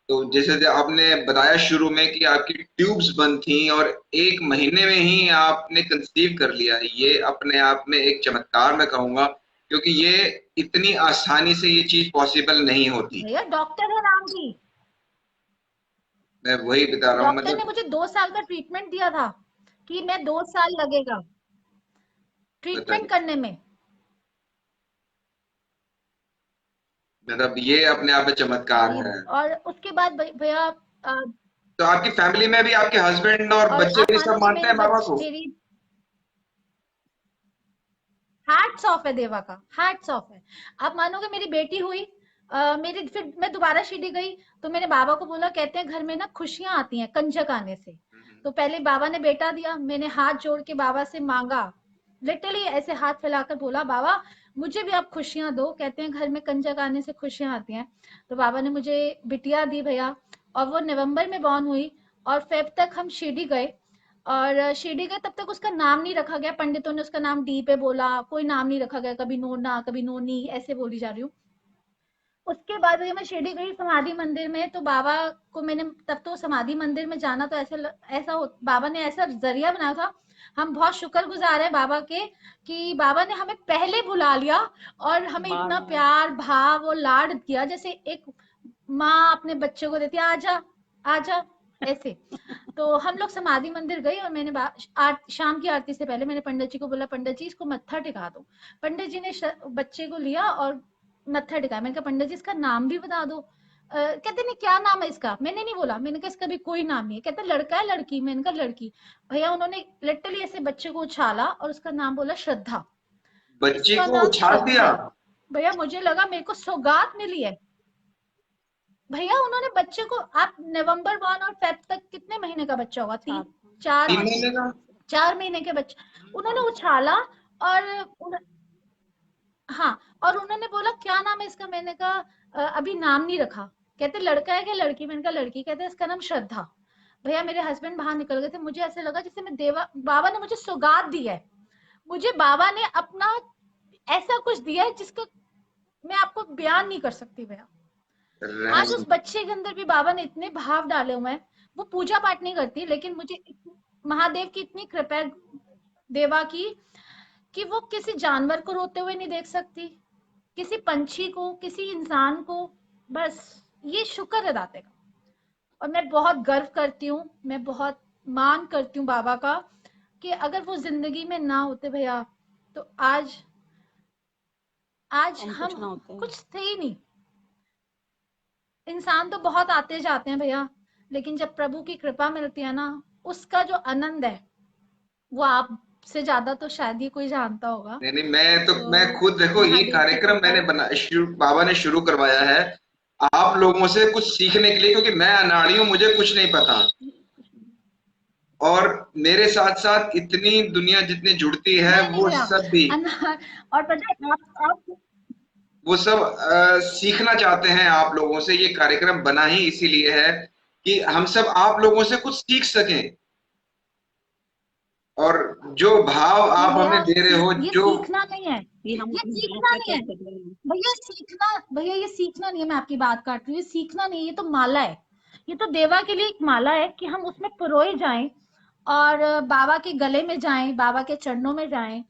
तो जैसे जो आपने बताया शुरू में कि आपकी ट्यूब्स बंद थी और 1 महीने में ही आपने कंसीव कर लिया, ये अपने आप में एक चमत्कार मैं कहूँगा, क्योंकि ये इतनी आसानी से ये चीज़ पॉसिबल नहीं होती। भैया डॉक्टर है राम जी, मैं वही बता रहा हूँ डॉक्टर ने मतलब। मुझे 2 साल का ट्रीटमेंट दिया था कि मैं 2 साल लगेगा ट्रीटमेंट बताइए, करने में। मतलब ये अपने आप में चमत्कार है। और उसके बाद भैया तो आपकी फैमिली में भी आपके हस्बैंड और और बच्चे आप भी सब मानोगे मानते हैं बाबा को? मेरी हैट्स ऑफ है देवा का, हैट्स ऑफ है। आप मानोगे मेरी बेटी हुई, मेरी फिर मैं दोबारा शिरडी गई तो मैंने बाबा को बोला, कहते हैं घर में ना खुशियां आती हैं कंजक आने से। तो पहले बाबा ने बेटा दिया, मैंने हाथ जोड़ के बाबा से मांगा, लिटरली ऐसे हाथ फैलाकर बोला, बाबा मुझे भी आप खुशियां दो, कहते हैं घर में कंजक आने से खुशियां आती हैं। तो बाबा ने मुझे बिटिया दी भैया, और वो नवंबर में बॉर्न हुई। और फेब तक हम शिरडी गए, और शिरडी गए तब तक उसका नाम नहीं रखा गया, पंडितों ने उसका नाम डी पे बोला, कोई नाम नहीं रखा गया, कभी नोना कभी नोनी ऐसे बोली जा रही हूँ। उसके बाद जब मैं शिरडी गई समाधि मंदिर में, तो बाबा को मैंने, तब तो समाधि मंदिर में जाना तो ऐसा बाबा ने ऐसा जरिया बनाया था। हम बहुत शुक्रगुजार हैं बाबा के कि बाबा ने हमें पहले बुला लिया और हमें इतना प्यार भाव और लाड किया, जैसे एक माँ अपने बच्चे को देती है, आजा आजा ऐसे। तो हम लोग समाधि मंदिर गए और मैंने शाम की आरती से पहले मैंने पंडित जी को बोला, पंडित जी इसको मत्था टिका दो। पंडित जी ने बच्चे को लिया और मत्था टिकाया। मैंने कहा पंडित जी इसका नाम भी बता दो। कहते नहीं क्या नाम है इसका, मैंने नहीं बोला, मैंने कहा इसका भी कोई नाम नहीं है। कहते लड़का है लड़की, मैंने कहा लड़की। भैया उन्होंने लिटरली ऐसे बच्चे को उछाला और उसका नाम बोला श्रद्धा। बच्चे इसका को नाम उछाल श्रद्धा दिया? है। भैया मुझे लगा मेरे को सौगात मिली है। भैया उन्होंने बच्चे को, आप नवंबर 1 और फेब तक कितने महीने का बच्चा होगा, 3 4 3 महीने का? 4 महीने के बच्चे उन्होंने उछाला। और हाँ, और उन्होंने बोला क्या नाम है इसका, मैंने कहा अभी नाम नहीं रखा। कहते लड़का है क्या लड़की, मैंने कहा लड़की। कहते इसका नाम श्रद्धा। भैया मेरे हस्बैंड बाहर निकल गए थे, मुझे ऐसे लगा जैसे मैं बाबा ने मुझे सौगात दी है, मुझे बाबा ने अपना ऐसा कुछ दिया है जिसका मैं आपको बयान नहीं कर सकती भैया। आज उस रहम। बच्चे के अंदर भी बाबा ने इतने भाव डाले हुए हैं। वो पूजा पाठ नहीं करती, लेकिन मुझे महादेव की इतनी कृपा है, देवा की, कि वो किसी जानवर को रोते हुए नहीं देख सकती, किसी पंछी को, किसी इंसान को। बस ये शुक्र है दाते का। और मैं बहुत गर्व करती हूँ, मैं बहुत मान करती हूँ बाबा का, कि अगर वो जिंदगी में ना होते भैया तो आज आज हम हम कुछ ना होते हैं। कुछ थे ही नहीं। इंसान तो बहुत आते जाते हैं भैया, लेकिन जब प्रभु की कृपा मिलती है ना, उसका जो आनंद है वो आपसे ज्यादा तो शायद ही कोई जानता होगा। नहीं नहीं, मैं तो खुद देखो, ये महादेव की कार्यक्रम कृपा मैंने है। बाबा ने शुरू करवाया है आप लोगों से कुछ सीखने के लिए, क्योंकि मैं अनाड़ी हूँ, मुझे कुछ नहीं पता। और मेरे साथ साथ इतनी दुनिया जितनी जुड़ती है नहीं नहीं वो भैया, सब भी, अनार। और पता है आप वो सब सीखना चाहते हैं आप लोगों से। ये कार्यक्रम बना ही इसीलिए है कि हम सब आप लोगों से कुछ सीख सकें। और जो भाव ये आप भैया हमें दे रहे हो, ये जो सीखना नहीं है, ये हम ये अपनी बात सीखना में नहीं कर है सकते हैं। भैया, सीखना भैया, ये सीखना नहीं है। मैं आपकी बात काट रही हूँ, ये सीखना नहीं है, ये तो माला है। ये तो देवा के लिए एक माला है कि हम उसमें पिरोए जाएं और बाबा के गले में जाएं, बाबा के चरणों में जाएं,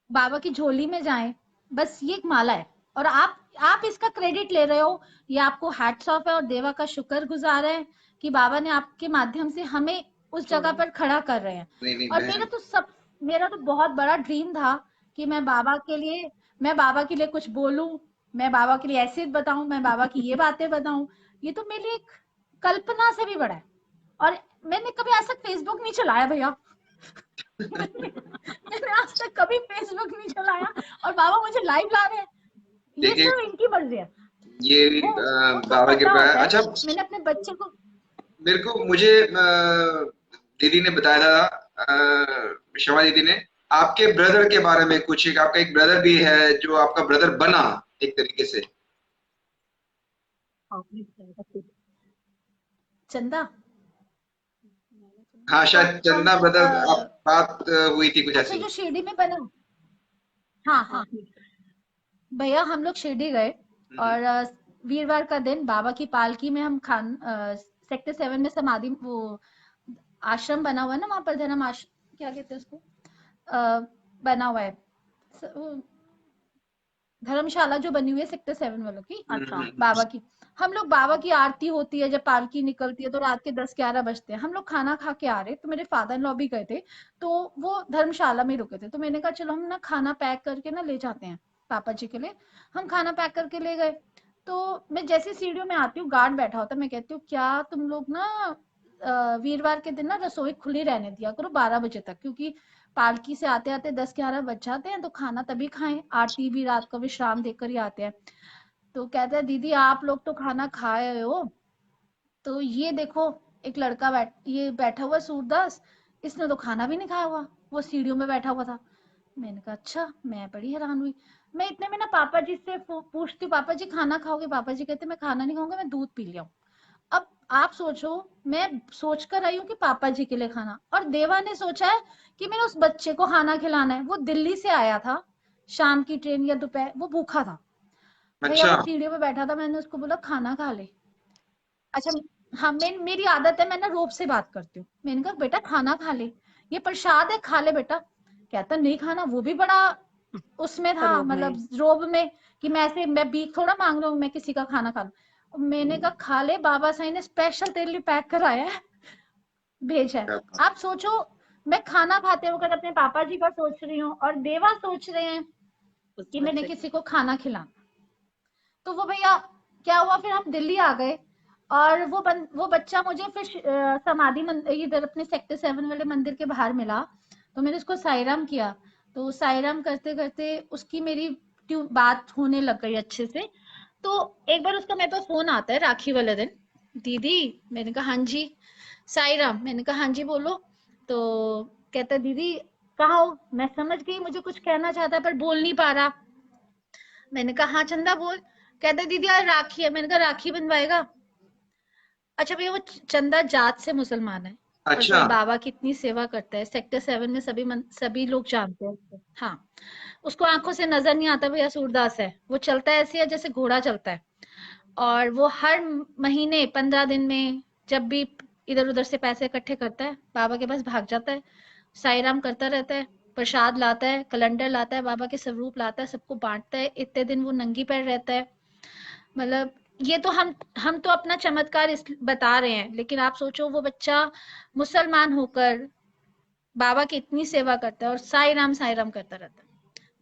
बाबा की झोली में जाएं। बस ये एक माला है। और आप इसका क्रेडिट ले रहे हो, ये आपको हैट्स ऑफ है। और देवा का शुक्रगुजार है कि बाबा ने आपके माध्यम से हमें उस जगह पर खड़ा कर रहे हैं। नहीं नहीं, और मैं मेरा तो बहुत बड़ा ड्रीम था कि मैं बाबा के लिए कुछ बोलूं, मैं बाबा के लिए ऐसे बताऊं, मैं बाबा की ये बातें बताऊं। ये तो मेरे लिए एक कल्पना से भी बड़ा है। और मैंने कभी आज तक फेसबुक नहीं चलाया भैया। मैंने आज तक कभी फेसबुक नहीं चलाया, और बाबा मुझे लाइव ला रहे हैं। ये देखिए, सब इनकी मर्जी है। ये वो उनको बाबा की पता कृपा है। होता है। अच्छा, मैंने अपने बच्चे को मेरे को मुझे दीदी ने बताया था, शमा दीदी ने, आपके ब्रदर के बारे में कुछ, एक आपका एक ब्रदर भी है जो आपका ब्रदर बना एक तरीके से। चंदा। हाँ, शायद कौन चंदा सा ब्रदर, आप बात हुई थी कुछ अच्छा, ऐसी। जो शिरडी में बना। हाँ हाँ भैया, हम लोग शिरडी गए। हम्म, और वीरवार का दिन बाबा की पालकी में हम सेक्टर 7 में समाधि, वो आश्रम बना हुआ है ना वहां पर, धर्म आश्रम क्या कहते हैं उसको, बना हुआ है। वो धर्मशाला जो बनी हुई है सेक्टर 7 वालों की, अच्छा। बाबा की। हम लोग, बाबा की आरती होती है, जब पालकी निकलती है तो रात के 10-11 बजते हैं। हम लोग खाना खा के आ रहे, तो मेरे फादर इन लॉ भी गए थे, तो वो धर्मशाला में रुके थे। तो मैंने कहा चलो हम ना खाना पैक करके ना ले जाते हैं पापा जी के लिए। हम खाना पैक करके ले गए। तो मैं जैसे सीढ़ियों में आती हूँ, गार्ड बैठा होता है। मैं कहती हूँ क्या तुम लोग ना वीरवार के दिन ना रसोई खुली रहने दिया करो 12 बजे तक, क्योंकि पालकी से आते आते 10-11 बज जाते हैं, तो खाना तभी खाएं, आरती भी रात को विश्राम देकर ही आते हैं। तो कहता है दीदी आप लोग तो खाना खाए हो, तो ये देखो एक लड़का ये बैठा हुआ है, सूरदास, इसने तो खाना भी नहीं खाया हुआ, वो सीढ़ियों में बैठा हुआ था। मैंने कहा अच्छा। मैं बड़ी हैरान हुई। मैं इतने में ना पापा जी से पूछती हूँ, पापा जी खाना खाओगे? पापा जी कहते मैं खाना नहीं खाऊंगा, मैं दूध पी लिया हूँ। अब आप सोचो, मैं सोच कर आई हूँ कि पापा जी के लिए खाना, और देवा ने सोचा है कि मैंने उस बच्चे को खाना खिलाना है। वो दिल्ली से आया था, शाम की ट्रेन या दोपहर, वो भूखा था भैया, अच्छा। वो सीढ़ियों पे बैठा था। मैंने उसको बोला खाना खा ले। अच्छा, हाँ, मेरी आदत है, मैं ना रोब से बात करती हूँ। मैंने कहा बेटा खाना खा ले, ये प्रसाद है, खा ले बेटा। कहता नहीं खाना। वो भी बड़ा उसमें था, रोब में। मतलब रोब में, कि मैं भीख थोड़ा मांग रहा हूँ, मैं किसी का खाना खा लूं। मैंने कहा खा ले, बाबा साईं ने स्पेशल तेरे लिए पैक कराया है, भेजा है। क्या बात। आप सोचो, मैं खाना खाते वक्त अपने पापा जी का सोच रही हूँ, और देवा सोच रहे हैं उस कि मैंने बच्चे किसी को खाना खिलाना। तो वो भैया क्या हुआ, फिर हम दिल्ली आ गए। और वो बच्चा मुझे फिर समाधि इधर अपने सेक्टर 7 वाले मंदिर के बाहर मिला। तो मैंने उसको साईराम किया। तो साईराम करते करते उसकी मेरी बात होने लग गई अच्छे से। तो एक बार उसका मेरे पास फोन आता है राखी वाले दिन, दीदी। मैंने कहा हाँ जी। साईराम। मैंने कहा हाँ जी बोलो। तो कहता है दीदी कहाँ हो? मैं समझ गई मुझे कुछ कहना चाहता है पर बोल नहीं पा रहा। मैंने कहा हाँ चंदा बोल। कहता है दीदी आज राखी है। मैंने कहा राखी बंधवाएगा? अच्छा भैया, वो चंदा जात से मुसलमान है, और अच्छा। पर बाबा की इतनी सेवा करता है। सेक्टर 7 में सभी लोग जानते हैं उसको। हाँ, उसको आंखों से नजर नहीं आता भैया, सूरदास है। वो चलता है ऐसे है जैसे घोड़ा चलता है। और वो हर महीने 15 दिन में जब भी इधर उधर से पैसे इकट्ठे करता है, बाबा के पास भाग जाता है, साईराम करता रहता है, प्रसाद लाता है, कैलेंडर लाता है, बाबा के स्वरूप लाता है, सबको बांटता है। इतने दिन वो नंगी पैर रहता है। मतलब ये तो हम तो अपना चमत्कार बता रहे हैं, लेकिन आप सोचो वो बच्चा मुसलमान होकर बाबा की इतनी सेवा करता है और साईं राम करता रहता है।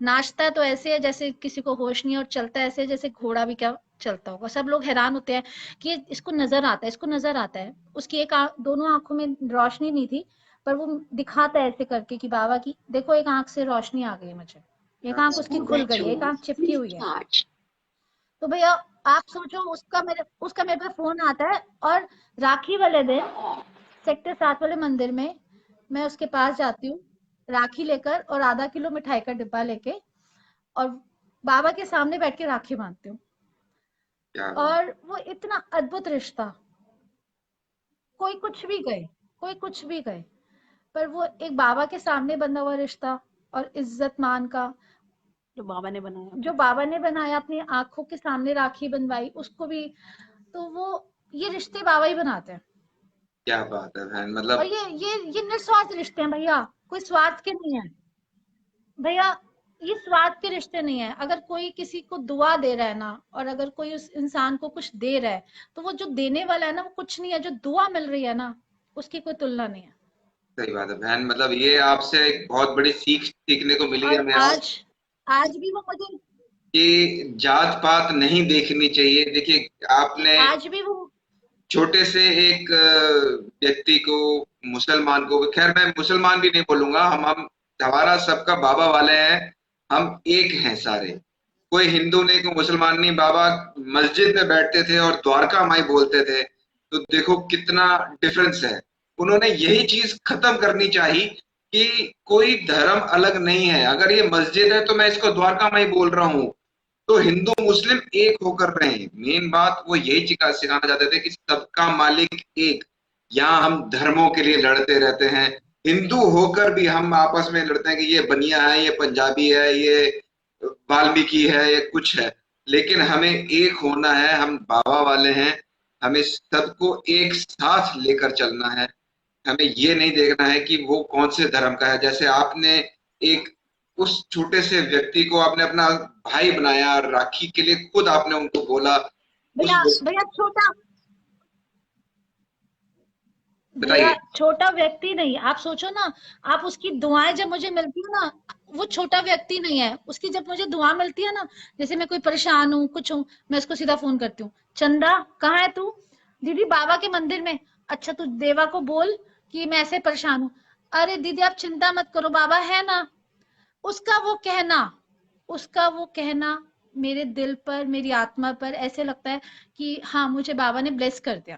नाचता है तो ऐसे है जैसे किसी को होश नहीं है, और चलता है ऐसे जैसे घोड़ा भी क्या चलता होगा। सब लोग हैरान होते हैं कि इसको नजर आता है, इसको नजर आता है। उसकी एक दोनों आंखों में रोशनी नहीं थी, पर वो दिखाता है ऐसे करके कि बाबा की देखो एक आंख से रोशनी आ गई है मुझे, एक आंख उसकी खुल गई है, एक आंख चिपकी हुई है। तो भैया आप सोचो, उसका मेरे पे फोन आता है, और राखी वाले दिन सेक्टर 7 वाले मंदिर में मैं उसके पास जाती हूँ राखी लेकर, और आधा किलो मिठाई का डिब्बा लेके, और बाबा के सामने बैठ के राखी बांधती हूँ। क्या और वो इतना अद्भुत रिश्ता, कोई कुछ भी कहे, कोई कुछ भी कहे, पर वो एक बाबा के सामने बंधा हुआ रिश्ता, और इज्जत मान का, जो बाबा ने बनाया, अपनी आंखों के सामने राखी बंधवाई उसको भी, तो वो ये रिश्ते बाबा ही बनाते हैं। क्या बात है बहन, और मतलब ये निस्वार्थ रिश्ते हैं भैया, कोई स्वार्थ के नहीं है भैया, ये स्वार्थ के रिश्ते नहीं है। अगर कोई किसी को दुआ दे रहा है ना, और अगर कोई उस इंसान को कुछ दे रहा है, तो वो जो देने वाला है ना, वो कुछ नहीं है, जो दुआ मिल रही है ना, उसकी कोई तुलना नहीं है। सही बात है बहन, मतलब ये आपसे एक बहुत बड़ी सीख सीखने को मिली है और हमें आज आज आज भी वो मुझे कि जात पात नहीं देखनी चाहिए। देखिए आपने आज भी वो छोटे से एक व्यक्ति को, मुसलमान को, खैर मैं मुसलमान भी नहीं बोलूंगा, हम हमारा सबका बाबा वाले हैं, हम एक हैं सारे, कोई हिंदू नहीं कोई मुसलमान नहीं। बाबा मस्जिद में बैठते थे और द्वारका माई बोलते थे, तो देखो कितना डिफरेंस है। उन्होंने यही चीज खत्म करनी चाहिए कि कोई धर्म अलग नहीं है, अगर ये मस्जिद है तो मैं इसको द्वारका माई बोल रहा हूँ, तो हिंदू मुस्लिम एक होकर रहे। मेन बात वो यही सिखाना चाहते थे कि सबका मालिक एक। यहाँ हम धर्मों के लिए लड़ते रहते हैं, हिंदू होकर भी हम आपस में लड़ते हैं कि ये बनिया है, ये पंजाबी है, ये वाल्मीकि है, ये कुछ है, लेकिन हमें एक होना है, हम बाबा वाले हैं, हमें सबको एक साथ लेकर चलना है। हमें ये नहीं देखना है कि वो कौन से धर्म का है। जैसे आपने एक उस छोटे से व्यक्ति को आपने अपना भाई बनाया, राखी के लिए खुद आपने उनको बोला। उस भैया भैया छोटा भैया बताइए। छोटा व्यक्ति नहीं, आप सोचो ना, आप उसकी दुआएं जब मुझे मिलती है ना, वो छोटा व्यक्ति नहीं है। उसकी जब मुझे दुआ मिलती है ना, जैसे मैं कोई परेशान हूँ कुछ हूँ, मैं उसको सीधा फोन करती हूँ, चंदा कहाँ है तू? दीदी बाबा के मंदिर में। अच्छा तू देवा को बोल कि मैं ऐसे परेशान हूँ। अरे दीदी आप चिंता मत करो, बाबा है ना। उसका वो कहना उसका वो कहना मेरे दिल पर, मेरी आत्मा पर ऐसे लगता है कि हाँ मुझे बाबा ने ब्लेस कर दिया।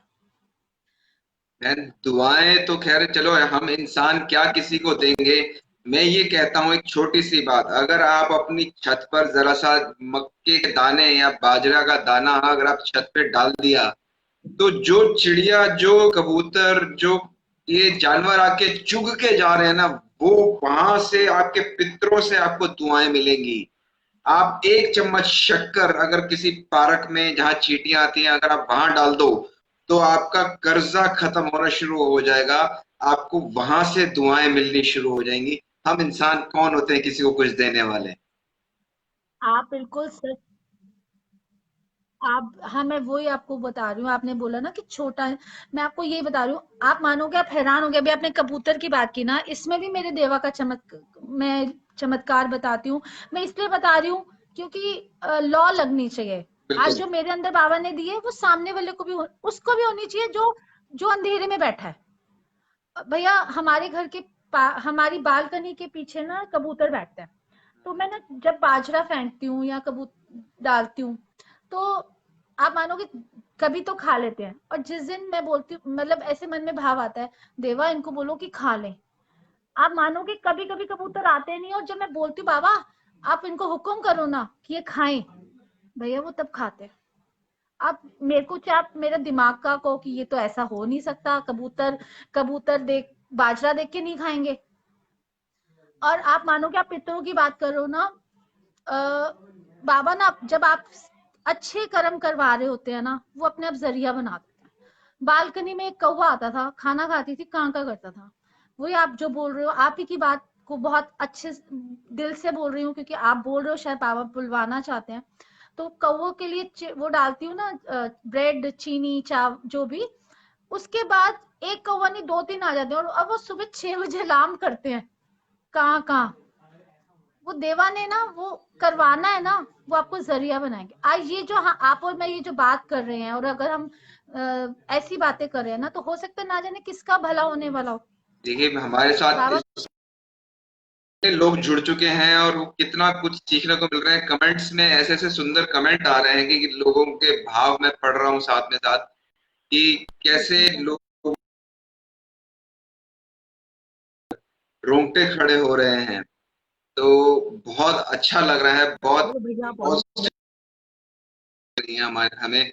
बहन दुआएं तो खैर चलो, हम इंसान क्या किसी को देंगे। मैं ये कहता हूँ एक छोटी सी बात, अगर आप अपनी छत पर जरा सा मक्के के दाने या बाजरा का दाना अगर आप छत पे डाल दिया, तो जो चिड़िया, जो कबूतर, जो ये जानवर आके चुग के जा रहे हैं ना, वो वहां से आपके पितरों से आपको दुआएं मिलेंगी। आप एक चम्मच शक्कर अगर किसी पार्क में जहां चींटियां आती हैं अगर आप वहां डाल दो, तो आपका कर्जा खत्म होना शुरू हो जाएगा, आपको वहां से दुआएं मिलनी शुरू हो जाएंगी। हम इंसान कौन होते हैं किसी को कुछ देने वाले। आप बिल्कुल सच आप हाँ, मैं वही आपको बता रही हूँ, आपने बोला ना कि छोटा है, मैं आपको यही बता रही हूँ, आप मानोगे, आप हैरान हो गए। अभी आपने कबूतर की बात की ना, इसमें भी मेरे देवा का मैं चमत्कार बताती हूँ। मैं इसलिए बता रही हूँ क्योंकि लॉ लगनी चाहिए। आज बिल्कुल। जो मेरे अंदर बाबा ने दी है, वो सामने वाले को भी उसको भी होनी चाहिए, जो जो अंधेरे में बैठा है। भैया हमारे घर के हमारी बालकनी के पीछे ना कबूतर बैठते हैं, तो मैं ना जब बाजरा फेंकती हूँ या कबूतर डालती हूँ, तो आप मानोगे कभी तो खा लेते हैं। और जिस दिन मैं बोलती हूँ, मतलब ऐसे मन में भाव आता है, देवा इनको बोलो कि खा लें, आप मानोगे कभी कभी कबूतर आते नहीं, और जब मैं बोलती हूँ बाबा आप इनको हुक्म करो ना कि ये खाएं, भैया वो तब खाते हैं। आप मेरे को चाहे आप मेरे दिमाग का कहो कि ये तो ऐसा हो नहीं सकता, कबूतर कबूतर देख बाजरा देख के नहीं खाएंगे। और आप मानोगे, आप पितरों की बात करो ना, बाबा ना जब आप अच्छे कर्म करवा रहे होते हैं ना, वो अपने आप जरिया बना देते हैं। बालकनी में एक कौवा आता था, खाना खाती थी, कांका करता था। वही आप जो बोल रहे हो, आप ही की बात को बहुत अच्छे दिल से बोल रही हूँ, क्योंकि आप बोल रहे हो शायद बाबा बुलवाना चाहते हैं। तो कौवों के लिए वो डालती हूँ ना, ब्रेड चीनी चाव जो भी। उसके बाद एक कौवा नहीं 2-3 आ जाते हैं, और अब वो सुबह 6 बजे अलार्म करते हैं, कहाँ कहाँ। वो देवा ने ना वो करवाना है ना, वो आपको जरिया बनाएंगे। आज ये जो आप और मैं ये जो बात कर रहे हैं, और अगर हम ऐसी बातें कर रहे हैं ना, तो हो सकता है ना जाने किसका भला होने वाला हो। देखिए हमारे साथ बाबा इतने लोग जुड़ चुके हैं और वो कितना कुछ सीखने को मिल रहा है। कमेंट्स में ऐसे ऐसे सुंदर कमेंट आ रहे हैं कि लोगों के भाव मैं पढ़ रहा हूँ साथ में साथ, कि कैसे लोग रोंगटे खड़े हो रहे हैं। तो बहुत अच्छा लग रहा है, बहुत वो भैया बहुत पॉजिटिव रही है हमारे हमें।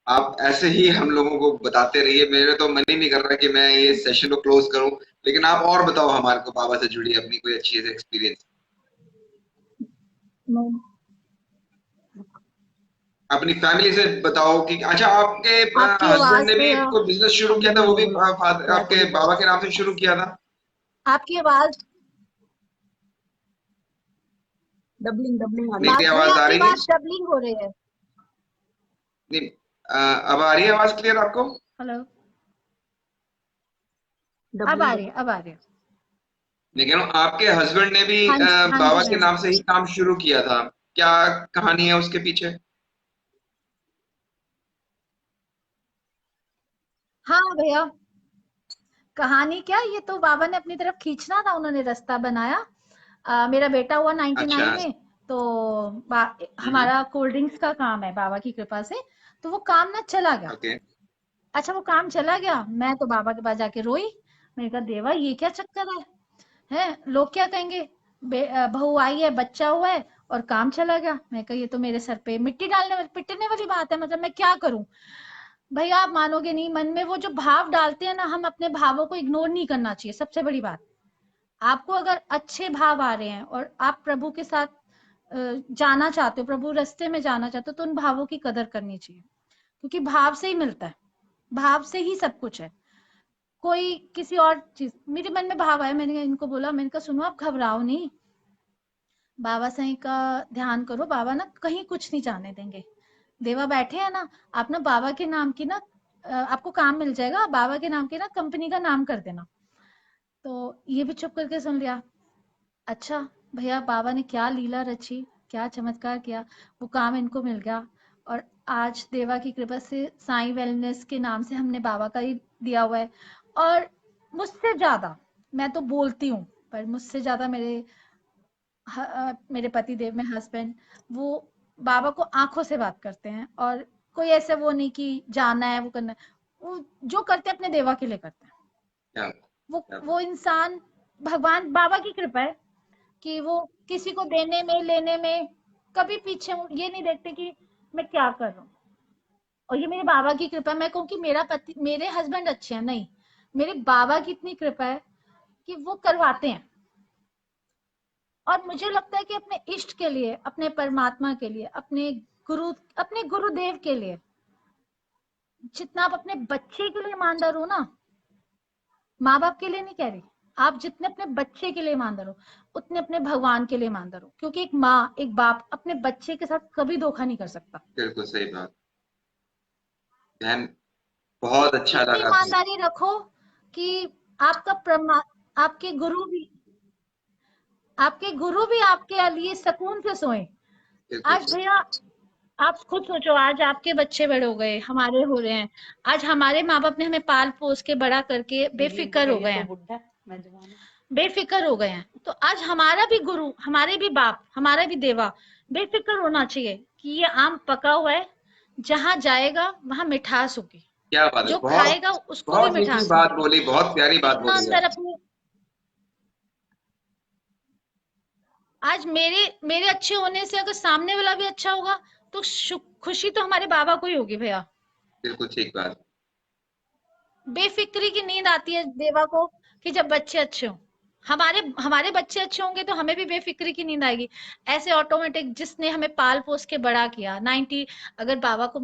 आप ऐसे ही हम लोगों को बताते रहिए। मेरे तो मन ही नहीं कर रहा कि मैं ये सेशन को क्लोज करूं, लेकिन आप और बताओ हमारे को बाबा से जुड़ी अपनी कोई अच्छी सी एक्सपीरियंस। नहीं, अपनी फैमिली से बताओ कि अच्छा आपके आपकी हस्बैंड आवाज ने भी भैया, कोई बिजनेस शुरू किया था, वो भी आपके बाबा के नाम से शुरू किया था? आपकी आवाज डबलिंग डबलिंग आ रही मेरी भैया, आवाज आ आपकी रही है? आवाज डबलिंग हो रही है। नहीं, अब आ रही है आवाज क्लियर आपको? हेलो, अब आ डबलिंग रही है, अब आ रही है। मैं कह रहा हूँ आपके हस्बैंड ने भी हाँ जी, हाँ बाबा जी, के हाँ नाम जी। से ही काम शुरू किया था। क्या कहानी है उसके पीछे? हाँ भैया, कहानी क्या, ये तो बाबा ने अपनी तरफ खींचना था, उन्होंने रास्ता बनाया। मेरा बेटा हुआ अच्छा। 99 में, तो हम्म। हमारा कोल्ड ड्रिंक्स का काम है बाबा की कृपा से। तो वो काम ना चला गया। ओके। अच्छा, वो काम चला गया, मैं तो बाबा के पास जाके रोई। मैंने कहा देवा ये क्या चक्कर है लोग क्या कहेंगे, बहू आई है, बच्चा हुआ है, और काम चला गया। मैं कहा ये तो मेरे सर पे मिट्टी डालने वाली, पिटने वाली बात है, मतलब मैं क्या करूं। भैया आप मानोगे नहीं, मन में वो जो भाव डालते हैं ना, हम अपने भावों को इग्नोर नहीं करना चाहिए, सबसे बड़ी बात। आपको अगर अच्छे भाव आ रहे हैं और आप प्रभु के साथ जाना चाहते हो, प्रभु रास्ते में जाना चाहते हो, तो उन भावों की कदर करनी चाहिए, क्योंकि भाव से ही मिलता है, भाव से ही सब कुछ है। कोई किसी और चीज, मेरे मन में भाव आया, मैंने इनको बोला, मैंने कहा सुनो आप घबराओ नहीं, बाबा साईं का ध्यान करो, बाबा ना कहीं कुछ नहीं जाने देंगे। देवा बैठे हैं ना, आप ना बाबा के नाम की ना आपको काम मिल जाएगा, बाबा के नाम की ना कंपनी का नाम कर देना। तो ये भी चुप करके सुन लिया। अच्छा भैया, बाबा ने क्या लीला रची, क्या चमत्कार किया, वो काम इनको मिल गया। और आज देवा की कृपा से साईं वेलनेस के नाम से हमने बाबा का ही दिया हुआ है। और मुझसे ज्यादा, मैं तो बोलती हूँ, पर मुझसे ज्यादा मेरे पति देव में हस्बैंड, वो बाबा को आंखों से बात करते हैं। और कोई ऐसे वो नहीं कि जाना है वो करना है, वो जो करते हैं अपने देवा के लिए करते हैं। क्या वो इंसान, भगवान बाबा की कृपा है कि वो किसी को देने में लेने में कभी पीछे ये नहीं देखते कि मैं क्या कर रहा हूँ। और ये मेरे बाबा की कृपा है। मैं कहूँ कि मेरा पति, मेरे हस्बैंड अच्छे हैं, नहीं, मेरे बाबा की इतनी कृपा है कि वो करवाते हैं। और मुझे लगता है कि अपने इष्ट के लिए, अपने परमात्मा के लिए, गुरु अपने गुरुदेव के लिए, जितना आप अपने बच्चे के लिए ईमानदार हो ना, माँ बाप के लिए नहीं कह रही, आप जितने अपने बच्चे के लिए ईमानदार हो, उतने अपने भगवान के लिए ईमानदार हो, क्योंकि एक माँ एक बाप अपने बच्चे के साथ कभी धोखा नहीं कर सकता। बिल्कुल सही बात बहन। बहुत अच्छा इतनी लगा। ईमानदारी रखो कि आपका आपके गुरु भी, आपके लिए सुकून से सोए। बिल्कुल आज भैया आप खुद सोचो, आज आपके बच्चे बड़े हो गए, हमारे हो रहे हैं। आज हमारे माँ बाप ने हमें पाल पोस के बड़ा करके बेफिक्र हो गए हैं, बेफिक्र हो गए हैं। तो आज हमारा भी गुरु, हमारे भी बाप, हमारा भी देवा बेफिक्र होना चाहिए कि ये आम पका हुआ है, जहां जाएगा वहां मिठास होगी, क्या बात है, जो बहुत खाएगा उसको भी बहुत मीठी मिठास बात मिलेगी। बोली, बहुत प्यारी बात इतना बोली है। अंदर अपने, आज मेरे मेरे अच्छे होने से अगर सामने वाला भी अच्छा होगा, तो खुशी तो हमारे बाबा को ही होगी भैया। बिल्कुल ठीक बात। बेफिक्री की नींद आती है देवा को कि जब बच्चे अच्छे हों, हमारे हमारे बच्चे अच्छे होंगे तो हमें भी बेफिक्री की नींद आएगी। ऐसे ऑटोमेटिक, जिसने हमें पाल पोस के बड़ा किया 90, अगर बाबा को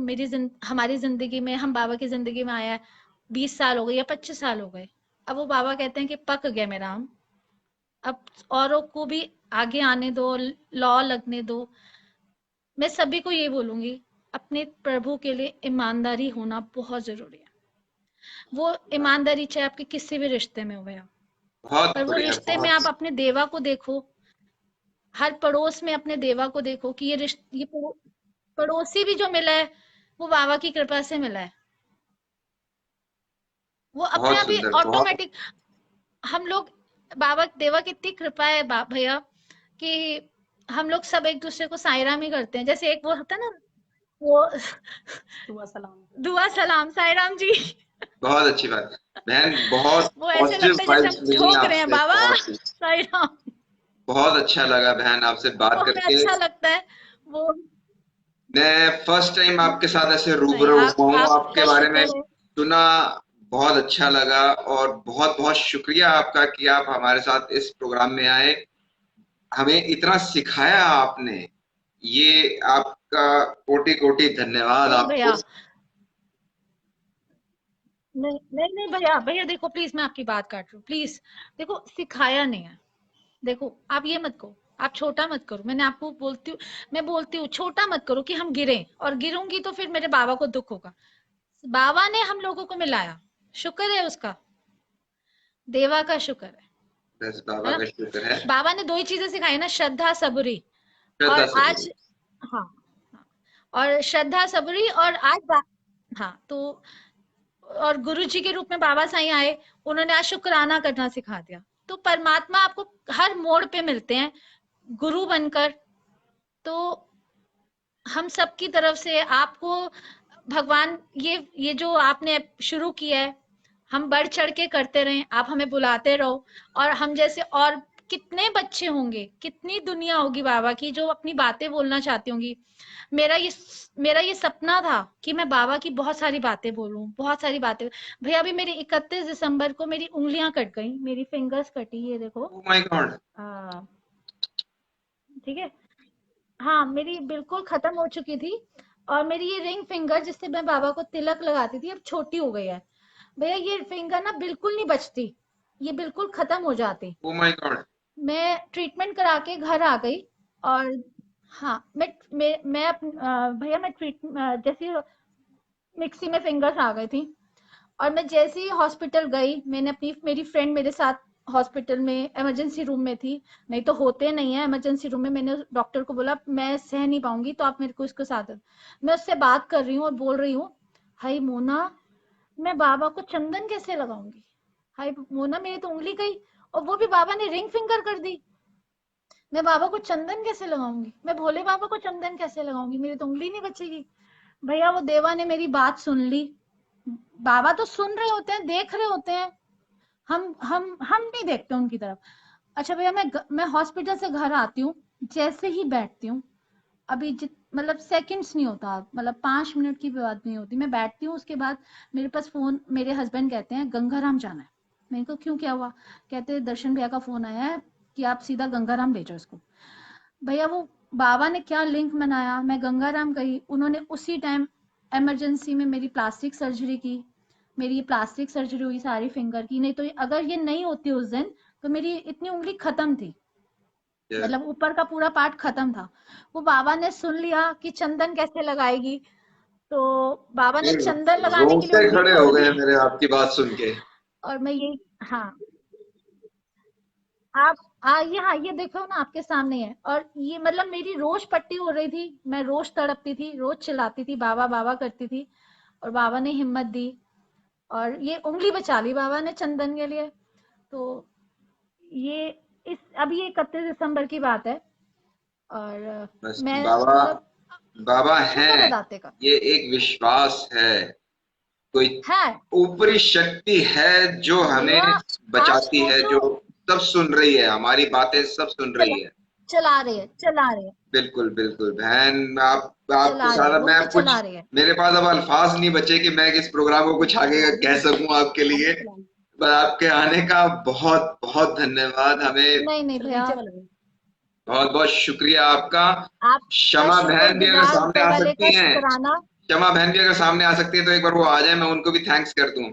हमारी जिंदगी में, हम बाबा की जिंदगी में आया है, 20 साल हो गए या 25 साल हो गए, अब वो बाबा कहते हैं कि पक गया मेरा आम, अब औरों को भी आगे आने दो, लॉ लगने दो। मैं सभी को ये बोलूंगी, अपने प्रभु के लिए ईमानदारी होना बहुत जरूरी है। वो ईमानदारी चाहे आपके किसी भी रिश्ते में हो गया, बहुत पर वो बढ़िया, रिश्ते में बहुत आप अपने देवा को देखो, हर पड़ोस में अपने देवा को देखो कि ये पड़ोसी भी जो मिला है वो बाबा की कृपा से मिला है। वो अपने बहुत आप ही सुंदर, बहुत। ऑटोमेटिक हम लोग, बाबा देवा की इतनी कृपा है भैया कि हम लोग सब एक दूसरे को साई राम ही करते हैं। जैसे एक वो होता है ना, वो दुआ सलाम। दुआ सलाम साई राम जी। बहुत अच्छी बात बहन, बहुत वो ऐसे पॉजिटिव लगता है जैसे वाइब्स हम मिली ठोक रहे हैं, आपसे, बाबा बहुत ही। साई राम। बहुत अच्छा लगा बहन आपसे बात तो हमें करके। अच्छा लगता है वो। मैं फर्स्ट टाइम आपके साथ ऐसे नहीं, रूबरू हुआ हूँ, आपके आपका बारे में शुक्र है। सुना, बहुत अच्छा लगा। और बहुत बहुत शुक्रिया आपका कि आप हमारे साथ इस प्रोग्राम में आए, हमें इतना सिखाया आपने। ये आपका कोटि कोटि धन्यवाद नहीं आपको। भैया, नहीं नहीं नहीं भैया, भैया देखो प्लीज, मैं आपकी बात काट रही हूँ प्लीज। देखो सिखाया नहीं है। देखो आप ये मत कहो, आप छोटा मत करो। मैंने आपको बोलती हूँ, मैं बोलती हूँ छोटा मत करो कि हम गिरे, और गिरूंगी तो फिर मेरे बाबा को दुख होगा। बाबा ने हम लोगों को मिलाया, शुक्र है उसका, देवा का शुक्र बस है बाबा ना। का शुक्र है। बाबा ने दो ही चीजें सिखाई ना, श्रद्धा सबरी। और श्रद्धा सबूरी। आज, हाँ, हाँ, और श्रद्धा सबरी, और हाँ तो, और गुरु जी के रूप में बाबा साईं आए, उन्होंने आज शुक्राना करना सिखा दिया। तो परमात्मा आपको हर मोड़ पे मिलते हैं गुरु बनकर। तो हम सबकी तरफ से आपको भगवान, ये जो आपने शुरू किया है, हम बढ़ चढ़ के करते रहें, आप हमें बुलाते रहो। और हम जैसे और कितने बच्चे होंगे, कितनी दुनिया होगी बाबा की जो अपनी बातें बोलना चाहती होंगी। मेरा ये सपना था कि मैं बाबा की बहुत सारी बातें बोलूं, बहुत सारी बातें। भैया अभी मेरी 31 दिसंबर को मेरी उंगलियां कट गई, मेरी फिंगर्स कटी, ये देखो। Oh my God. आ, ठीक है, हाँ मेरी बिल्कुल खत्म हो चुकी थी। और मेरी ये रिंग फिंगर जिससे मैं बाबा को तिलक लगाती थी, अब छोटी हो गई है। भैया ये फिंगर ना बिल्कुल नहीं बचती, ये बिल्कुल खत्म हो जाती। Oh my God. मैं ट्रीटमेंट करा के घर आ गई। और हाँ, भैया मैं जैसे मिक्सी में फिंगर्स आ गई थी। और मैं जैसे ही हॉस्पिटल गई, मेरी फ्रेंड मेरे साथ हॉस्पिटल में इमरजेंसी रूम में थी। नहीं तो होते नहीं है इमरजेंसी रूम में। मैंने डॉक्टर को बोला मैं सह नहीं पाऊंगी, तो आप मेरे को इसको साथ मैं उससे बात कर रही हूँ और बोल रही हूँ, हाय मोना, मैं बाबा को चंदन कैसे लगाऊंगी। हाय मोना, मेरी तो उंगली गई, और वो भी बाबा ने रिंग फिंगर कर दी। मैं बाबा को चंदन कैसे लगाऊंगी, मैं भोले बाबा को चंदन कैसे लगाऊंगी, मेरी तो उंगली नहीं बचेगी। भैया वो देवा ने मेरी बात सुन ली। बाबा तो सुन रहे होते हैं, देख रहे होते हैं, हम नहीं देखते उनकी तरफ। अच्छा भैया, मैं हॉस्पिटल से घर आती हूँ, जैसे ही बैठती हूँ, अभी मतलब सेकंड्स नहीं होता, मतलब 5 मिनट की भी बात नहीं होती, मैं बैठती हूँ। उसके बाद मेरे पास फोन, मेरे हस्बैंड कहते हैं गंगाराम जाना है। मैंने कहा क्यों, क्या हुआ। कहते हैं दर्शन भैया का फोन आया है कि आप सीधा गंगाराम ले जाओ इसको। भैया वो बाबा ने क्या लिंक बनाया, मैं गंगाराम गई, उन्होंने उसी टाइम इमरजेंसी में मेरी प्लास्टिक सर्जरी की। मेरी ये प्लास्टिक सर्जरी हुई सारी फिंगर की। नहीं तो अगर ये नहीं होती उस दिन, तो मेरी इतनी उंगली खत्म थी, मतलब ऊपर का पूरा पार्ट खत्म था। वो बाबा ने सुन लिया कि चंदन कैसे लगाएगी, तो बाबा ने चंदन लगाने के लिए रोंगटे उंगली खड़े हो खोल गए दी। हैं मेरे आपकी बात सुन के। और मैं ये, हाँ, आप ये, हाँ ये देखो ना आपके सामने है। और ये मतलब मेरी रोज पट्टी हो रही थी, मैं रोज तड़पती थी, रोज चिल्लाती थी, बाबा बाबा करती थी। और बाबा ने हिम्मत दी, और ये उंगली बचा ली बाबा ने चंदन के लिए। तो ये अभी ये 31 दिसंबर की बात है। और बस मैं बाबा, मतलब बाबा शुक्र है हैं, दाते का। ये एक विश्वास है, कोई है ऊपरी शक्ति है जो भैया, हमें आप बचाती है, सोचो, जो सब सुन रही है, हमारी बातें सब सुन चला रही है। चला रही है, बिल्कुल बिल्कुल बहन, आपको चला रही है, सारा, वही मैं तो कुछ, चला रही है। मेरे पास अब अल्फाज नहीं बचे कि मैं इस प्रोग्राम को कुछ आगे कह सकूं आपके आगे लिए। चला। पर आपके आने का बहुत बहुत धन्यवाद, हमें नहीं नहीं चलो भैया, नीचे वाला भी। बहुत बहुत शुक्रिया आपका। आपका क्षमा बहन भी अगर शुक्रगुजार सामने आ वाले का सकती हैं, शुक्राना। क्षमा बहन भी अगर सामने आ सकती है तो एक बार वो आ जाए, मैं उनको भी थैंक्स कर दूं।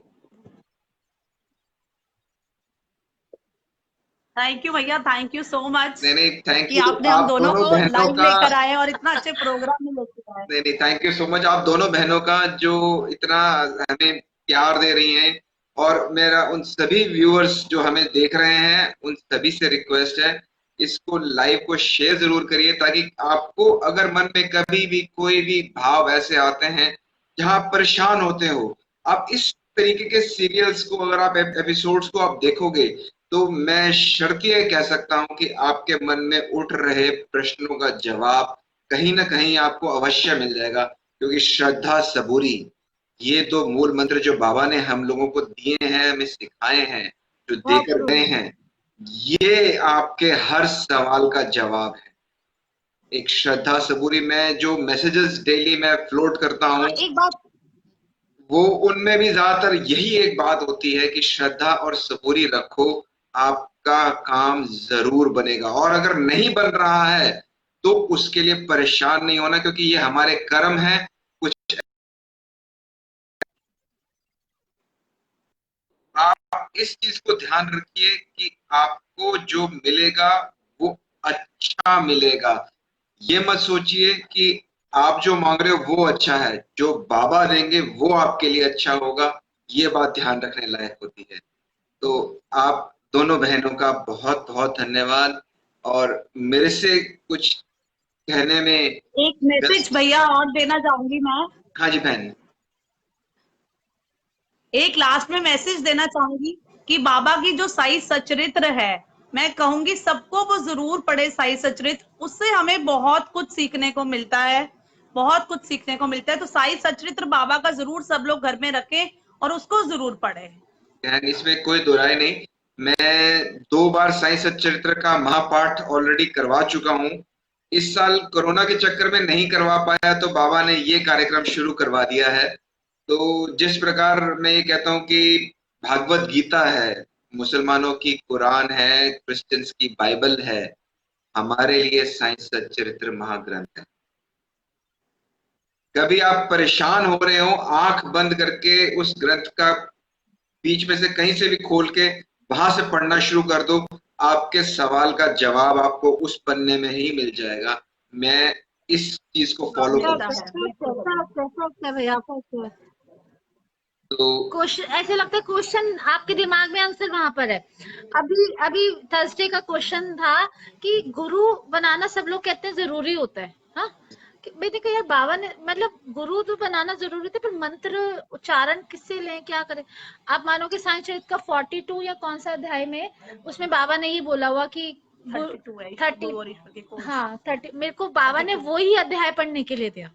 थैंक यू भैया, थैंक यू सो मच नहीं नहीं, थैंक कि यू आपने हम आप दोनों दोनों को बहनों लाइव का। लेकर आए और इतना अच्छे प्रोग्राम में लेकर आए। नहीं नहीं, थैंक यू सो मच आप दोनों बहनों का जो इतना हमें प्यार दे रही हैं। और मेरा उन सभी व्यूअर्स जो हमें देख रहे हैं, उन सभी से रिक्वेस्ट है इसको लाइव को शेयर जरूर करिए, ताकि आपको अगर मन में कभी भी कोई भी भाव ऐसे आते हैं जहां आप परेशान होते हो, आप इस तरीके के सीरियल्स को, अगर आप एपिसोड्स को आप देखोगे, तो मैं शर्तिया कह सकता हूं कि आपके मन में उठ रहे प्रश्नों का जवाब कहीं ना कहीं आपको अवश्य मिल जाएगा। क्योंकि श्रद्धा, सबूरी, ये दो मूल मंत्र जो बाबा ने हम लोगों को दिए हैं, हमें सिखाए हैं, जो बहुत देकर गए जरूरी है। हैं, ये आपके हर सवाल का जवाब है। एक श्रद्धा सबूरी में जो मैसेजेस डेली मैं फ्लोट करता हूँ, हाँ, एक बात वो उनमें भी ज्यादातर यही एक बात होती है कि श्रद्धा और सबूरी रखो, आपका काम जरूर बनेगा। और अगर नहीं बन रहा है तो उसके लिए परेशान नहीं होना, क्योंकि ये हमारे कर्म है। कुछ आप इस चीज को ध्यान रखिए कि आपको जो मिलेगा वो अच्छा मिलेगा। ये मत सोचिए कि आप जो मांग रहे हो वो अच्छा है, जो बाबा देंगे वो आपके लिए अच्छा होगा। ये बात ध्यान रखने लायक होती है। तो आप दोनों बहनों का बहुत बहुत धन्यवाद। और मेरे से कुछ कहने में एक मैसेज भैया और देना चाहूंगी मैं। हाँ जी बहन। एक लास्ट में मैसेज देना चाहूंगी कि बाबा की जो साई सचरित्र है, मैं कहूंगी सबको वो जरूर पढ़े साई सचरित्र। उससे हमें बहुत कुछ सीखने को मिलता है, बहुत कुछ सीखने को मिलता है। तो साई सचरित्र बाबा का जरूर सब लोग घर में रखें और उसको जरूर पढ़े। बहन, इसमें कोई दो राय नहीं। मैं 2 बार साईं सच्चरित्र का महापाठ ऑलरेडी करवा चुका हूँ। इस साल कोरोना के चक्कर में नहीं करवा पाया, तो बाबा ने ये कार्यक्रम शुरू करवा दिया है। तो जिस प्रकार मैं ये कहता हूँ कि भागवत गीता है, मुसलमानों की कुरान है, क्रिश्चियंस की बाइबल है, हमारे लिए साईं सच्चरित्र महाग्रंथ है। कभी आप परेशान हो रहे हो, आंख बंद करके उस ग्रंथ का बीच में से कहीं से भी खोल के वहां से पढ़ना शुरू कर दो, आपके सवाल का जवाब आपको उस पन्ने में ही मिल जाएगा। मैं इस चीज को फॉलो मिलता करता है, हूँ। बिल्कुल। परफेक्ट है भैया, परफेक्ट। तो क्वेश्चन ऐसे लगता है, क्वेश्चन आपके दिमाग में, आंसर वहां पर है। अभी अभी थर्सडे का क्वेश्चन था कि गुरु बनाना सब लोग कहते हैं जरूरी होता है। हाँ, मैंने कहा यार बाबा ने, मतलब गुरु तो बनाना जरूरी था, पर मंत्र उच्चारण किससे लें, क्या करें। आप मानो कि साईं चरित्र का 42 या कौन सा अध्याय में, उसमें बाबा ने ये बोला हुआ कि 32 है 30, गुरु और ईश्वर के कोश। हाँ 30, मेरे को बाबा ने 32। वो ही अध्याय पढ़ने के लिए दिया।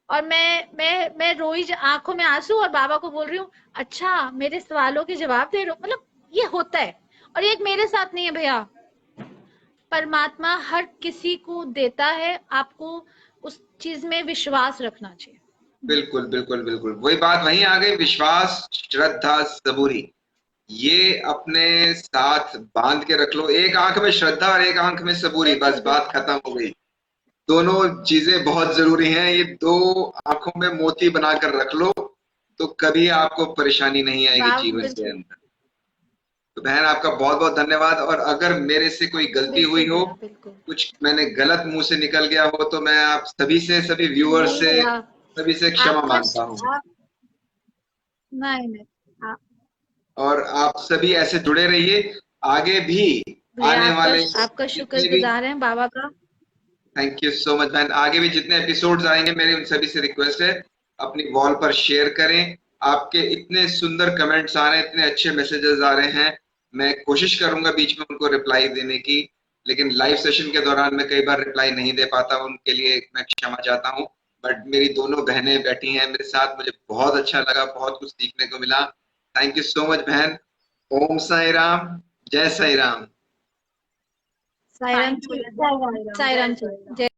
और मैं रोई, आंखों में आंसू, और बाबा को बोल रही हूँ अच्छा मेरे सवालों के जवाब दे रहे हो। मतलब ये होता है। और ये एक मेरे साथ नहीं है भैया, परमात्मा हर किसी को देता है, आपको उस चीज में विश्वास रखना चाहिए। बिल्कुल बिल्कुल बिल्कुल वही बात वहीं आ गई, विश्वास, श्रद्धा, सबूरी, ये अपने साथ बांध के रख लो। एक आंख में श्रद्धा और एक आंख में सबूरी, बस बात खत्म हो गई। दोनों चीजें बहुत जरूरी हैं। ये दो आंखों में मोती बनाकर रख लो, तो कभी आपको परेशानी नहीं आएगी जीवन के अंदर। तो बहन, आपका बहुत बहुत धन्यवाद। और अगर मेरे से कोई गलती हुई हो, बिल्कुल कुछ मैंने गलत मुंह से निकल गया हो, तो मैं आप सभी से, सभी व्यूअर्स से, सभी से क्षमा आपका मांगता हूँ। नहीं और आप सभी ऐसे जुड़े रहिए, आगे भी आने वाले आपका जितने भी, शुक्रगुजार हैं बाबा का। थैंक यू सो मच बहन। आगे भी जितने एपिसोड्स आएंगे, मेरी उन सभी से रिक्वेस्ट है अपनी वॉल पर शेयर करें। आपके इतने सुंदर कमेंट्स आ रहे हैं, इतने अच्छे मैसेजेस आ रहे हैं, मैं कोशिश करूंगा बीच में उनको रिप्लाई देने की, लेकिन लाइव सेशन के दौरान मैं कई बार रिप्लाई नहीं दे पाता, उनके लिए मैं क्षमा चाहता हूँ। बट मेरी दोनों बहनें बैठी हैं मेरे साथ, मुझे बहुत अच्छा लगा, बहुत कुछ सीखने को मिला। थैंक यू सो मच बहन। ओम साई राम, जय साई राम। Sai Ram, Thank you. साईं राम, जय